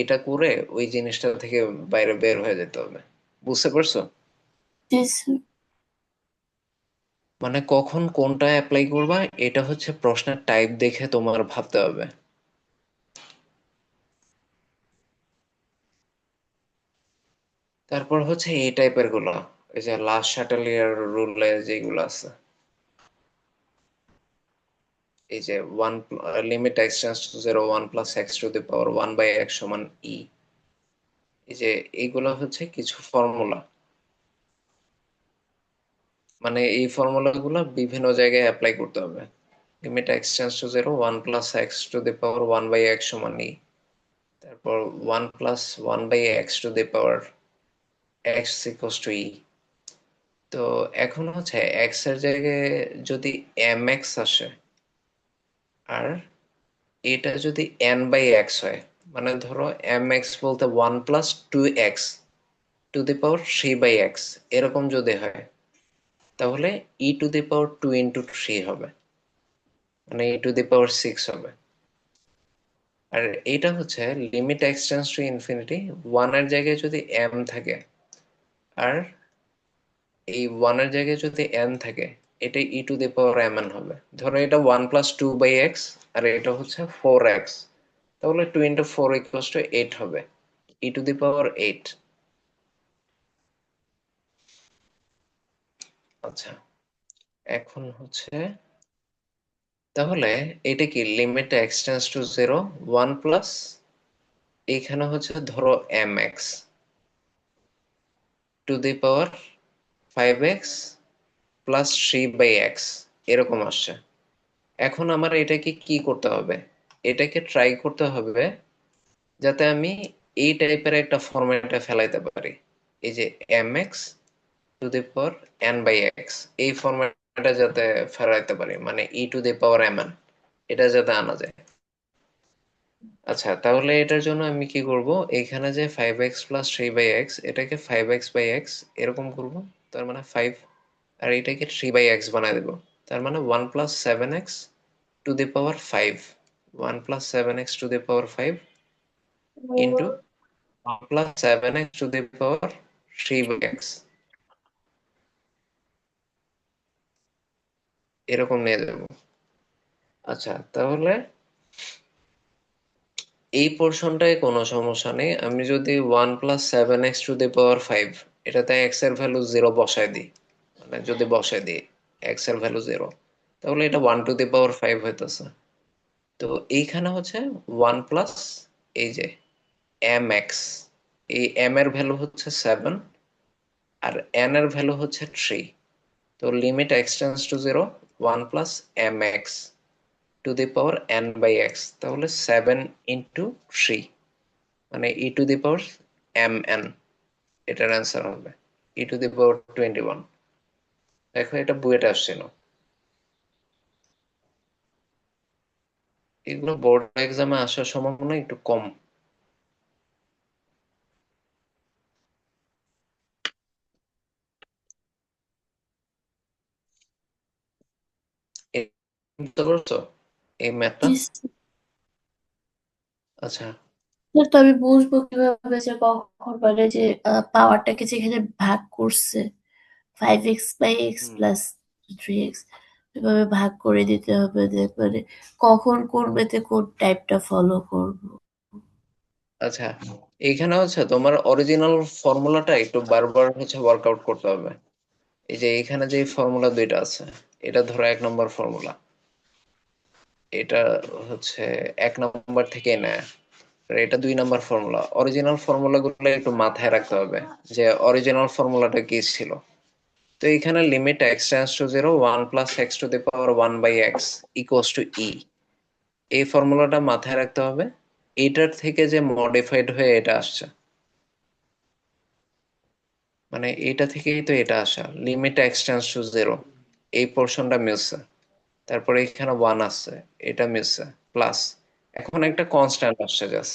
S1: এটা করে ওই জিনিসটা থেকে বাইরে বের হয়ে যেতে হবে। বুঝতে পারছো? মানে কখন কোনটা অ্যাপ্লাই করবা, এটা হচ্ছে প্রশ্নের টাইপ দেখে তোমার ভাবতে হবে। তারপর হচ্ছে এই টাইপের গুলো, এই যে লাস্ট শাটলিয়ার রুলে যেগুলো আছে, এই যে one limit x tends to zero one plus x to the power one by x সমান ই, এই যে এইগুলো হচ্ছে কিছু ফর্মুলা। মানে এই ফর্মুলা গুলো বিভিন্ন জায়গায় অ্যাপ্লাই করতে হবে। Limit x tends to zero one plus x to the power one by x সমান ই, তারপর one plus one by x to the power x equals to e. তো এখন হচ্ছে এক্স এর জায়গায় যদি এম এক্স আসে, আর এটা যদি এন বাই এক্স হয়, মানে ধরো এম এক্স বলতে one plus two x to the power three by x, এরকম যদি হয়, তাহলে e to the power two into three হবে, মানে e to the power six হবে। আর এইটা হচ্ছে limit x tends to infinity, one এর জায়গায় যদি এম থাকে, আর এই ওয়ান এর জায়গায় যদি এন থাকে, এটা e to the power m n হবে। ধরো এটা one plus two by x, আর এটা হচ্ছে ফোর এক্স, তাহলে two into four equals to eight হবে, e to the power eight. আচ্ছা, এখন হচ্ছে তাহলে এটা কি limit x tends to zero one plus, এইখানে হচ্ছে ধরো M x to the power five x plus three by x, এরকম আসছে। এখন আমার এটাকে কি করতে হবে, এটাকে ট্রাই করতে হবে যাতে আমি এই টাইপের একটা ফরম্যাটে ফেলাইতে পারি। এই যে m x to the power n by x, এই ফরম্যাটে যাতে ফেলাইতে পারি, মানে e to the power m n, এটা যাতে আনা যায়। আচ্ছা, তাহলে এটার জন্য আমি কি করব, এখানে যে five x plus three by x, এটাকে ফাইভ এক্স বাই এক্স এরকম করব, তার মানে ফাইভ, আর এটাকে থ্রি বাই এক্স বানাই দেবো, তার মানে one plus seven x to the power five, one plus seven x to the power five into one plus seven x to the power three by x, এরকম নিয়ে যাবো। আচ্ছা, তাহলে এই পোর্শনটায় কোনো সমস্যা নেই, আমি যদি one plus seven x to the power five, এটাতে এক্স এর ভ্যালু জিরো বসায় দিই, মানে যদি বসায় দিই এক্স এর ভ্যালু জিরো, তাহলে এটা one to the power five হইতেছে। তো এইখানে হচ্ছে ওয়ান প্লাস এই যে এম এক্স, এই এম এর ভ্যালু হচ্ছে সেভেন, আর এন এর ভ্যালু হচ্ছে থ্রি। তো limit x tends to zero one plus m x to the power n by x, তাহলে সেভেন ইন্টু থ্রি, মানে e to the power m n, এটার অ্যান্সার হবে ই টু দি পাওয়ার 21। দেখো এটা বুয়েটে আসছিল, এগুলো বোর্ড এক্সামে আসার সম্ভাবনা একটু কম। বুঝতে পারছো এই ম্যাথটা?
S2: জি
S1: আচ্ছা।
S2: স্যার, তো আমি বুঝবো কিভাবে যে কখন মানে যে পাওয়ারটাকে যেখানে ভাগ করছে 5x/x
S1: হুম,
S2: প্লাস 3x, এভাবে ভাগ করে দিতে হবে যে মানে কখন কোন মেথে কোন টাইপটা ফলো করব।
S1: আচ্ছা, এইখানে হচ্ছে তোমার অরিজিনাল ফর্মুলাটা একটু বারবার হচ্ছে ওয়ার্কআউট করতে হবে। এই যে এখানে যে ফর্মুলা দুইটা আছে, এটা ধরো এক নম্বর ফর্মুলা, এটা হচ্ছে এক নম্বর থেকে নেয়, আর এটা দুই নম্বর ফর্মুলা। অরিজিনাল ফর্মুলা গুলো একটু মাথায় রাখতে হবে যে অরিজিনাল ফর্মুলাটা কি ছিল। তো এখানে limit x tends to zero one plus x to the power one by x equals to e, এই ফর্মুলাটা মাথায় রাখতে হবে। এটার থেকে যে মডিফাইড হয়ে এটা আসছে, মানে এটা থেকেই তো এটা আসা, limit x tends to zero, এই পোর্শনটা মিলছে, তারপরে এখানে ওয়ান আসছে, এটা মিলছে, প্লাস এখন একটা কনস্ট্যান্ট আসছে, just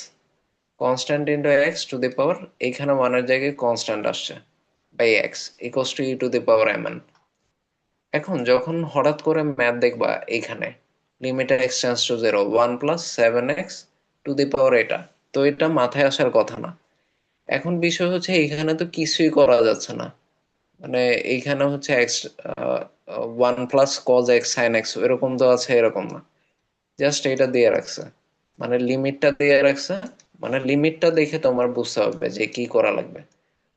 S1: constant into x to the power, এইখানে ওয়ানের জায়গায় কনস্ট্যান্ট আসছে, by x equals to e to the power m n. এখন যখন হঠাৎ করে ম্যাথ দেখবা, এইখানে limit x tends to zero one plus seven x to the power এটা, তো এটা মাথায় আসার কথা না। এখন বিষয় হচ্ছে এইখানে তো কিছুই করা যাচ্ছে না, মানে এইখানে হচ্ছে x one plus cos x sine x এরকম তো আছে, এরকম না, জাস্ট এটা দিয়ে রাখছে, মানে লিমিটটা দিয়ে রাখছে, মানে লিমিটটা দেখে তোমার বুঝতে হবে যে কি করা লাগবে।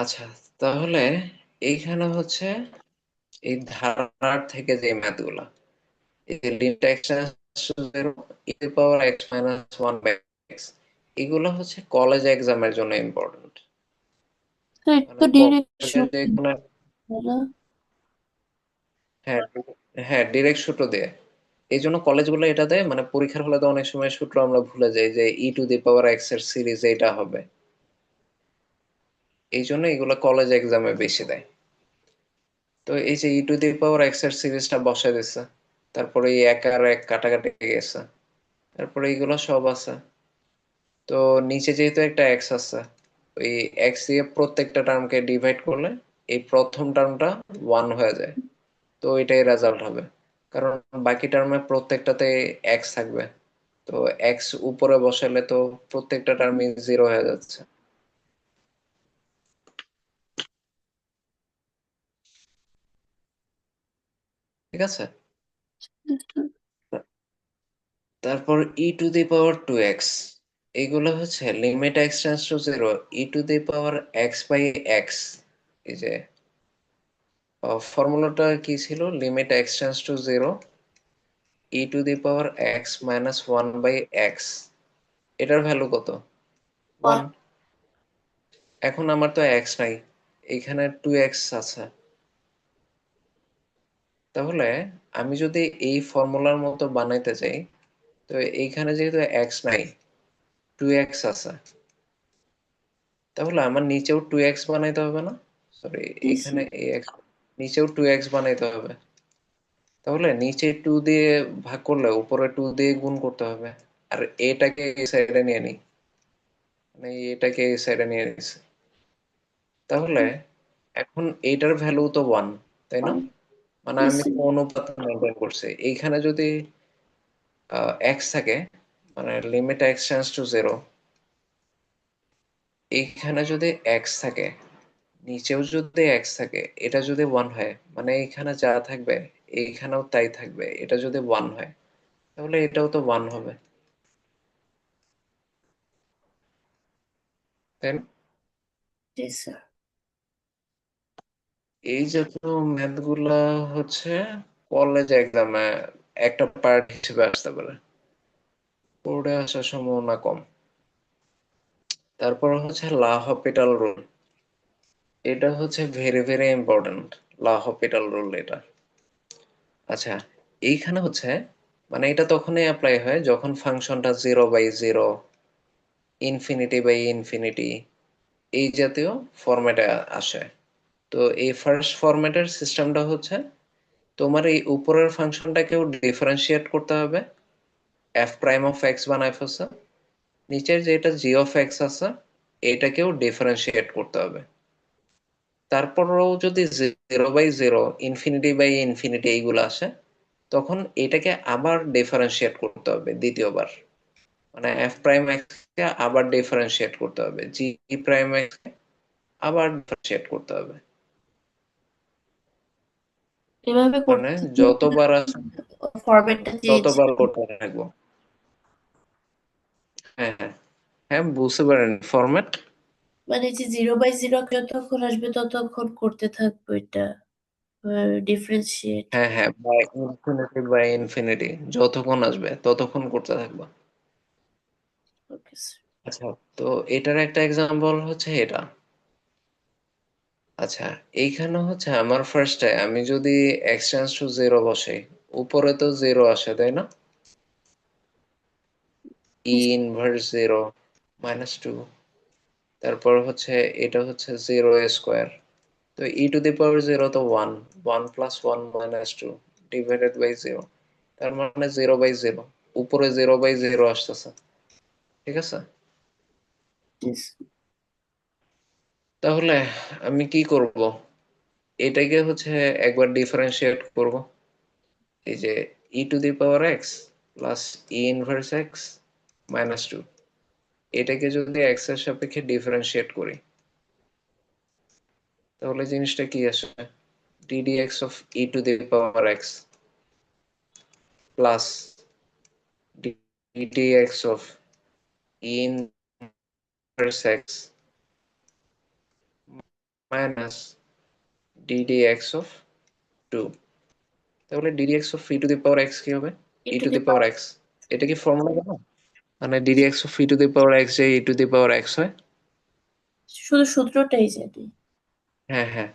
S1: আচ্ছা, তাহলে এইখানে হচ্ছে এই ধারার থেকে যে ম্যাথগুলা, এই যে limit x zero e to power x minus one by x, এগুলো হচ্ছে কলেজ এক্সামের জন্য ইম্পর্টেন্ট।
S2: তো এটা
S1: মানে
S2: তো ডিরেক্ট
S1: কলেজের যে
S2: সূত্র,
S1: কোনো,
S2: তাই না?
S1: হ্যাঁ, হ্যাঁ, ডিরেক্ট সূত্র দিয়ে। এই জন্য কলেজগুলো এটা দেয়, মানে পরীক্ষার হলে তো অনেক সময় সূত্র আমরা ভুলে যাই যে e to the power x এর সিরিজ এটা হবে। এই জন্য এগুলো কলেজ এক্সামে বেশি দেয়। তো এই যে e to the power x এর সিরিজটা বসে দিচ্ছে, তারপরে এই এক আর এক কাটাকাটি গেছে, তারপরে এইগুলো সব আছে। তো নিচে যেহেতু একটা এক্স আছে, ওই এক্স দিয়ে প্রত্যেকটা টার্মকে ডিভাইড করলে এই প্রথম টার্মটা ওয়ান হয়ে যায়। তো এটাই রেজাল্ট হবে, কারণ বাকি টার্মে প্রত্যেকটাতে এক্স থাকবে। তো এক্স উপরে বসালে তো প্রত্যেকটা টার্মই জিরো হয়ে যাচ্ছে। ঠিক আছে। তারপর e to the power two x, এইগুলো হচ্ছে limit x tends to zero e to the power x by x. এই যে ফর্মুলাটা কি ছিল, limit x tends to zero e to the power x minus one by x. এটার value কত? One. এখন আমার তো এক্স নাই, এখানে টু এক্স আছে। তাহলে আমি যদি এই ফর্মুলার মতো বানাইতে চাই, তো এইখানে যেহেতু এক্স নাই, টু এক্স আছে, তাহলে আমার নিচেও টু এক্স বানাইতে হবে না? সরি,
S2: দিছি।
S1: এখানে এক্স, নিচেও টু এক্স বানাইতে হবে। তাহলে নিচে টু দিয়ে ভাগ করলে উপরে টু দিয়ে গুণ করতে হবে। আর এটাকে এই সাইডে নিয়ে নিই, মানে এটাকে এই সাইডে নিয়ে নিছি। তাহলে এখন এইটার ভ্যালু তো ওয়ান, তাই না? মানে আমি
S2: দিছি।
S1: তো অনুপাত মেনটেন করছি। এইখানে যদি এক্স থাকে, মানে limit x tends to zero, এইখানে যদি এক্স থাকে, নিচেও যদি এক্স থাকে, এটা যদি ওয়ান হয়, মানে এইখানে যা থাকবে এইখানেও তাই থাকবে। এটা যদি ওয়ান হয়, তাহলে এটাও তো ওয়ান হবে, তাই না?
S2: জি স্যার।
S1: এই জাতীয় ম্যাথ গুলা হচ্ছে কলেজ এক্সামে একটা পার্ট হিসেবে আসতে পারে, পড়ে আসার সম্ভাবনা কম। তারপর হচ্ছে লা হপিটাল রুল। এটা হচ্ছে ভেরি ভেরি ইম্পর্টেন্ট, লা হপিটাল রুল এটা। আচ্ছা, এইখানে হচ্ছে, মানে এটা তখনই অ্যাপ্লাই হয় যখন ফাংশনটা zero by zero, infinity by infinity, এই জাতীয় ফরম্যাটে আসে। তো এই ফার্স্ট ফরম্যাটের সিস্টেমটা হচ্ছে, তোমার এই উপরের ফাংশনটাকেও ডিফারেন্সিয়েট করতে হবে, এফ প্রাইম অফ এক্স বানায় ফেলছে, নিচের যেটা জি অফ এক্স আছে এটাকেও ডিফারেন্সিয়েট করতে হবে। তারপরেও যদি zero by zero, infinity by infinity এইগুলো আসে, তখন এটাকে আবার ডিফারেন্সিয়েট করতে হবে দ্বিতীয়বার। মানে এফ প্রাইম এক্স কে আবার ডিফারেন্সিয়েট করতে হবে, জি প্রাইম এক্স কে আবার ডিফারেন্সিয়েট করতে হবে।
S2: এভাবে
S1: মানে
S2: করতে
S1: যতবার আছে
S2: ফরম্যাটটা চেঞ্জ।
S1: ততবার করতে থাকবো। হ্যাঁ, হ্যাঁ, হ্যাঁ, বুঝতে পারেন ফরম্যাট।
S2: মানে যে 0/0 যতক্ষণ আসবে ততক্ষণ করতে থাকবো এটা, ডিফারেন্সিয়েট।
S1: হ্যাঁ, হ্যাঁ, বাই ইনফিনিটি বাই ইনফিনিটি যতক্ষণ আসবে ততক্ষণ করতে থাকবো।
S2: Okay sir.
S1: আচ্ছা, তো এটার একটা এক্সাম্পল হচ্ছে এটা। আচ্ছা, এইখানে হচ্ছে আমার ফার্স্টে আমি যদি এক্স টেন্ডস টু জিরো বসাই, উপরে তো জিরো আসে, তাই না? E inverse zero minus two, তারপর হচ্ছে এটা হচ্ছে জিরো স্কোয়ার। তো e to the power zero তো one, one plus one minus two divided by zero, তার মানে জিরো বাই জিরো, উপরে জিরো বাই জিরো আসতেছে। ঠিক আছে।
S2: Yes.
S1: তাহলে আমি কি করব, এটাকে হচ্ছে একবার ডিফারেন্সিয়েট করব। এই যে e to the power x plus e inverse x minus two, এটাকে যদি এক্স এর সাপেক্ষে ডিফারেন্সিয়েট করি, তাহলে জিনিসটা কি আসে, d d x of e to the power x plus d d x of e inverse x minus ddx of 2। তাহলে ddx of e to the power x কি হবে?
S2: E
S1: e
S2: to
S1: to
S2: the
S1: the power x। এটা কি formula জানো? মানে ddx of e to the power x যে e to the power x হয়।
S2: শুধু সূত্রটাই জানি।
S1: হ্যাঁ হ্যাঁ।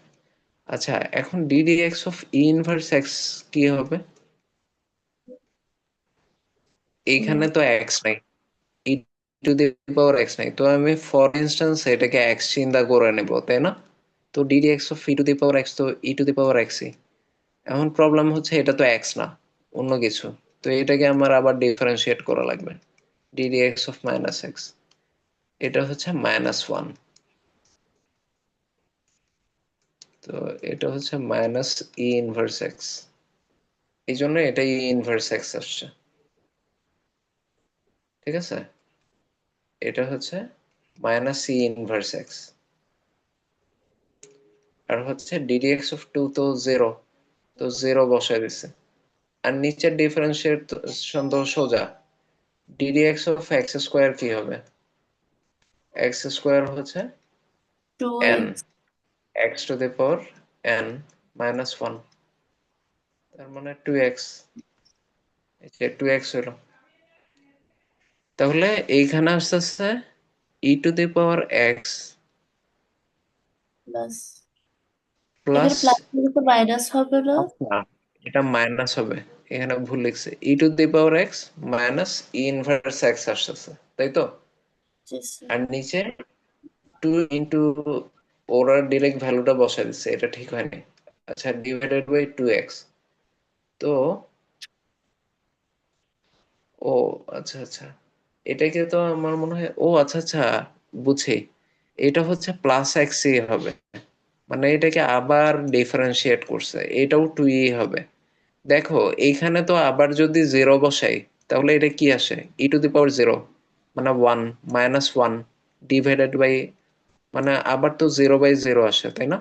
S1: আচ্ছা, এখন ddx of e inverse x কি হবে? এইখানে তো x নাই, e to the power x নাই, তো আমি ফর ইনস্ট্যান্স এটাকে x চিন্তা করে নেব, তাই না? তো ddx of e to the power x তো e to the power x ই। এখন প্রবলেম হচ্ছে এটা তো x না, অন্য কিছু। তো এটাকে আমার আবার ডিফারেন্সিয়েট করা লাগবে। ddx অফ মাইনাস x, এটা হচ্ছে -1। তো এটা হচ্ছে মাইনাস ই ইনভার্স এক্স, এই জন্য এটা ই ইনভার্স এক্স আসছে। ঠিক আছে, এটা হচ্ছে মাইনাস ই ইনভার্স এক্স। আর হচ্ছে ddx অফ 2 তো 0, তো 0 বসায় দিছে। আর নিচের ডিফারেন্সিয়েশন তো সোজা, ddx অফ এক্স স্কোয়ার কি হবে? এক্স স্কোয়ার হচ্ছে
S2: two
S1: n,
S2: x
S1: x to the power n minus 1, তার মানে 2x। এই যে 2x হলো। তাহলে এইখানে আসতেছে e to the power x
S2: plus, এখানে
S1: প্লাস,
S2: প্লাস দিলে তো মাইনাস হবে না?
S1: না এটা মাইনাস হবে, এখানে ভুল লিখছে। E to the power x minus e inverse x আসতেছে, তাই তো?
S2: জি স্যার।
S1: আর নিচে 2 ইন্টু, ওরা ডিরেক্ট ভ্যালুটা বসায় দিচ্ছে, এটা ঠিক হয়নি। আচ্ছা, ডিভাইডেড বাই 2x। তো ও আচ্ছা আচ্ছা, এটাকে তো আমার মনে হয়, ও আচ্ছা আচ্ছা, বুঝি। এটা হচ্ছে প্লাস এক্স হবে, মানে এটাকে আবার ডিফারেন্সিয়েট করছে, এটাও 2 হবে। দেখো এইখানে তো আবার যদি 0 বসাই, তাহলে এটা কি আসে? ই টু দি পাওয়ার 0 মানে 1 -1 ডিভাইডেড বাই, মানে আবার তো 0/0 আসে, তাই না?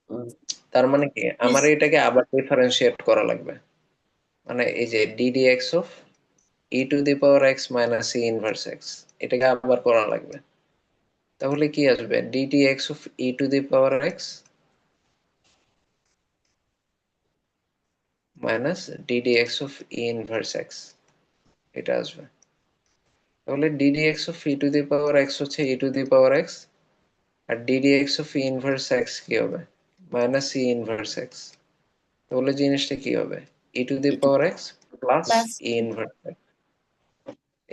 S2: উম,
S1: তার মানে কি
S2: জি
S1: আমার
S2: স্যার।
S1: এটাকে আবার ডিফারেন্সিয়েট করা লাগবে। মানে এই যে ddx of e to the power x minus e inverse x, এটাকে আবার করা লাগবে। তাহলে কি আসবে? ddx of e to the power x minus ddx of e inverse x, এটা আসবে। তাহলে ddx of e to the power x হচ্ছে e to the power x, আর ddx of e inverse x কি হবে? Minus e inverse x. তাহলে জিনিসটা কি হবে? ই টু দি
S2: এটা
S1: পাওয়ার x plus
S2: plus
S1: e inverse x.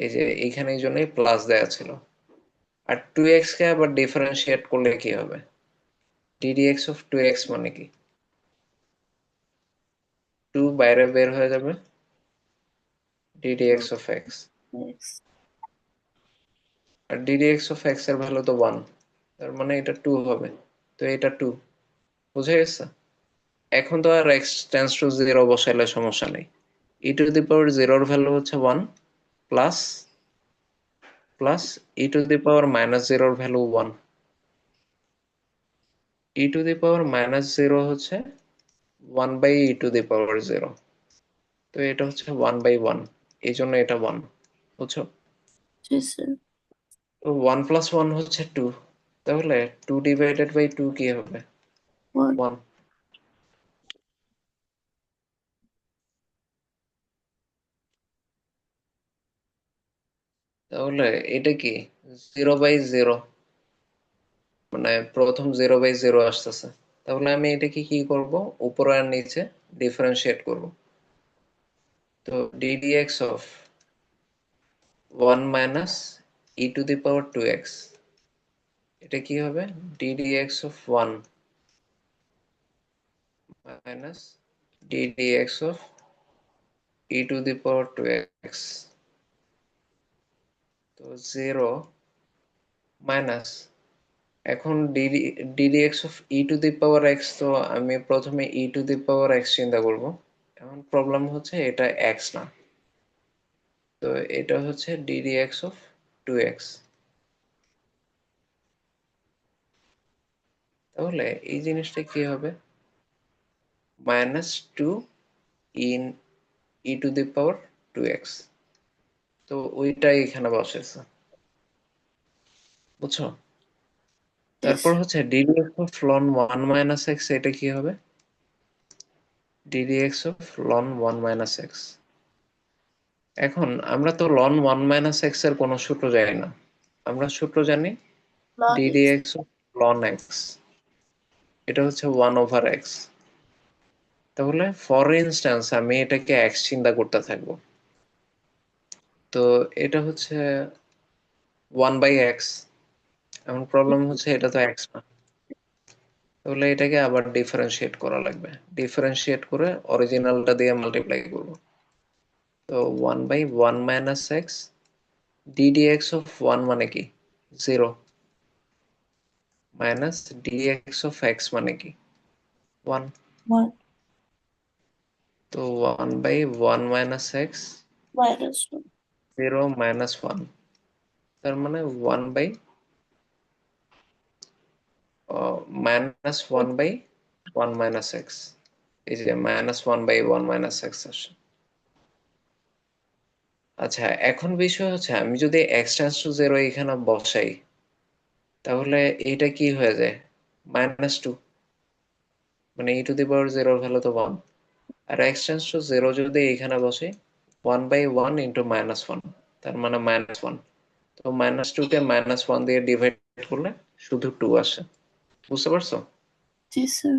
S1: এই যে এইখানে এই জন্যই প্লাস দেয়া ছিল। আর 2x কে আবার ডিফারেন্সিয়েট করলে কি হবে? ddx অফ 2x মানে কি? 2 বাইরে বের হয়ে যাবে, ddx অফ x।
S2: এক্স।
S1: আর ddx অফ x এর ভ্যালু তো 1, তার মানে এটা 2 হবে। তো এটা 2, বুঝে গেছে? এখন তো আর x টেন্ডস টু 0 বসাইলে সমস্যা নেই। ই টু দি পাওয়ার 0 এর ভ্যালু হচ্ছে 1 plus plus E to the power minus 0 এর value 1। E to the power minus 0 হচ্ছে 1 বাই ই টু দি পাওয়ার 0। তো এটা হচ্ছে 1/1, এই জন্য এটা 1, বুঝছো?
S2: জি স্যার।
S1: তো 1 প্লাস 1 হচ্ছে 2, তাহলে 2 ডিভাইডেড বাই 2 কি হবে?
S2: ওয়ান।
S1: 1। তাহলে এটা কি 0/0, মানে প্রথম 0/0 আসতেছে। তাহলে আমি এটাকে কি করব? উপরে আর নিচে ডিফারেন্সিয়েট করব। তো ddx of 1 minus E to the power 2x, এটা কি হবে? ddx of 1 minus ddx of e to the power 2x, তো 0 মাইনাস, এখন ddx of e to the power x, তো আমি প্রথমে ই টু দি পাওয়ার x চিন্তা করব। এখন প্রবলেম হচ্ছে এটা x না, তো এটা হচ্ছে ddx অফ 2x। তাহলে এই জিনিসটা কি হবে? -2 in E to the power 2x। তো ওইটাই এখানে বসেছে, বুঝছো? তারপর হচ্ছে ddx of ln 1 minus x, এটা কি হবে? ddx of ln 1 minus x. এখন আমরা তো ln 1 মাইনাস এক্স এর কোনো সূত্র জানি না, আমরা সূত্র জানি
S2: log x
S1: ddx of ln x, এটা হচ্ছে 1 ওভার এক্স। তাহলে ফর ইনস্ট্যান্স আমি এটাকে এক্স চিন্তা করতে থাকবো, তো এটা হচ্ছে 1 বাই এক্স। এখন প্রবলেম হচ্ছে এটা তো এক্স না, তাহলে এটাকে আবার ডিফারেন্সিয়েট করা লাগবে, ডিফারেন্সিয়েট করে অরিজিনালটা দিয়ে মাল্টিপ্লাই করব। তো 1 by 1 minus x ddx of 1 মানে কি 0, মাইনাস dx অফ এক্স মানে কি 1।
S2: 1
S1: তো 1 by 1 minus x
S2: minus 1
S1: 0 minus 1, তার মানে 1 by minus 1 by 1 minus x, এই যে মাইনাস 1 বাই 1 মাইনাস এক্স আসে। আচ্ছা, এখন বিষয় হচ্ছে আমি যদি এক্স টেন্স টু জিরো এখানে বসাই, তাহলে এইটা কি হয়ে যায় -2, মানে e টু দি পাওয়ার জিরোর ভ্যালু তো 1। আর এক্স টেন্স টু জিরো যদি এখানে বসে 1 বাই 1 ইন্টু -1, তার মানে -1। তো -2 কে -1 দিয়ে ডিভাইড করলে শুধু 2 আসে। বুঝতে পারছো?
S2: জি স্যার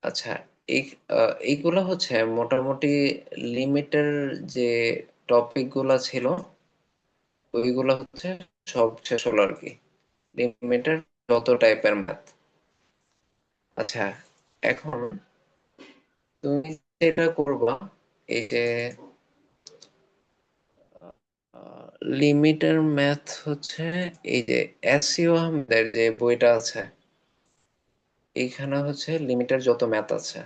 S1: আচ্ছা, এই এইগুলো হচ্ছে মোটামুটি লিমিটের যে টপিক গুলা ছিল ওইগুলো হচ্ছে সব শেষ হলো আর কি, লিমিটের যত টাইপের ম্যাথ। আচ্ছা, এখন তুমি যেটা করবা, এই যে লিমিটের ম্যাথ হচ্ছে এই যে এসইও আহমেদের যে বইটা আছে, এইখানে হচ্ছে লিমিটের যত ম্যাথ আছে,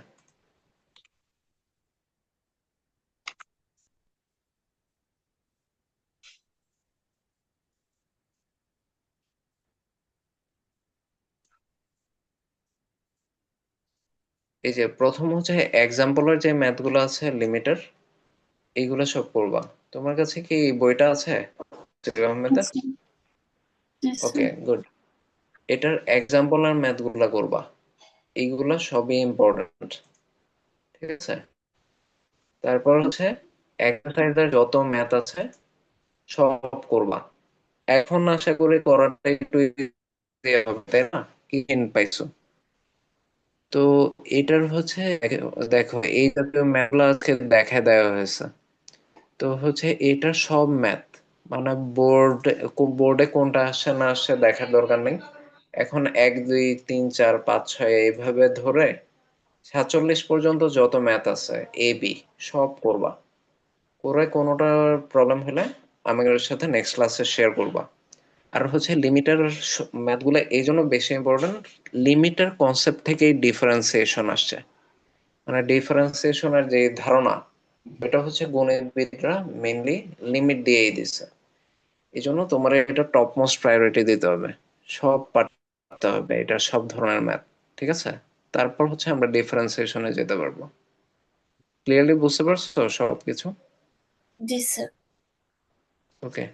S1: এই যে প্রথম হচ্ছে এক্সাম্পলের যে ম্যাথ গুলো আছে লিমিটের, এইগুলো সব করবা। তোমার কাছে কি এই বইটা আছে এসইও আহমেদের?
S2: আচ্ছা জি
S1: ওকে,
S2: স্যার
S1: গুড। এটার এক্সাম্পল আর ম্যাথ গুলা করবা, এইগুলা সবই ইম্পর্টেন্ট, ঠিক আছে? তারপর হচ্ছে এক্সারসাইজের যত ম্যাথ আছে সব করবা। এখন আশা করি করাটা একটু easy হবে, তাই না? কি হিন্ট পাইছো? তো এটার হচ্ছে দেখো এই জাতীয় ম্যাথগুলো আজকে দেখা দেওয়া হয়েছে, তো হচ্ছে এটা সব ম্যাথ, মানে বোর্ডে কোনটা আসছে না আসছে দেখার দরকার নেই। এখন 1 2 3 4 5 6 এইভাবে ধরে 47 পর্যন্ত যত ম্যাথ আছে এ বি সব করবা, করে কোনোটা প্রবলেম হলে আমাদের সাথে নেক্সট ক্লাসে শেয়ার করবা। আর হচ্ছে লিমিটার ম্যাথগুলো এই জন্য বেশি ইম্পর্টেন্ট, লিমিটার কনসেপ্ট থেকেই ডিফারেন্সিয়েশন আসছে, মানে ডিফারেন্সিয়েশনের যে ধারণা এটা হচ্ছে গণিতবিদরা মেইনলি লিমিট দিয়েই দিছে। এই জন্য তোমার এটা টপ মোস্ট প্রায়োরিটি দিতে হবে, সব পারতে হবে, এটা সব ধরনের ম্যাথ, ঠিক আছে? তারপর হচ্ছে আমরা ডিফারেন্সিয়েশনে যেতে পারবো। ক্লিয়ারলি বুঝতে পারছো সবকিছু?
S2: জি স্যার
S1: ওকে।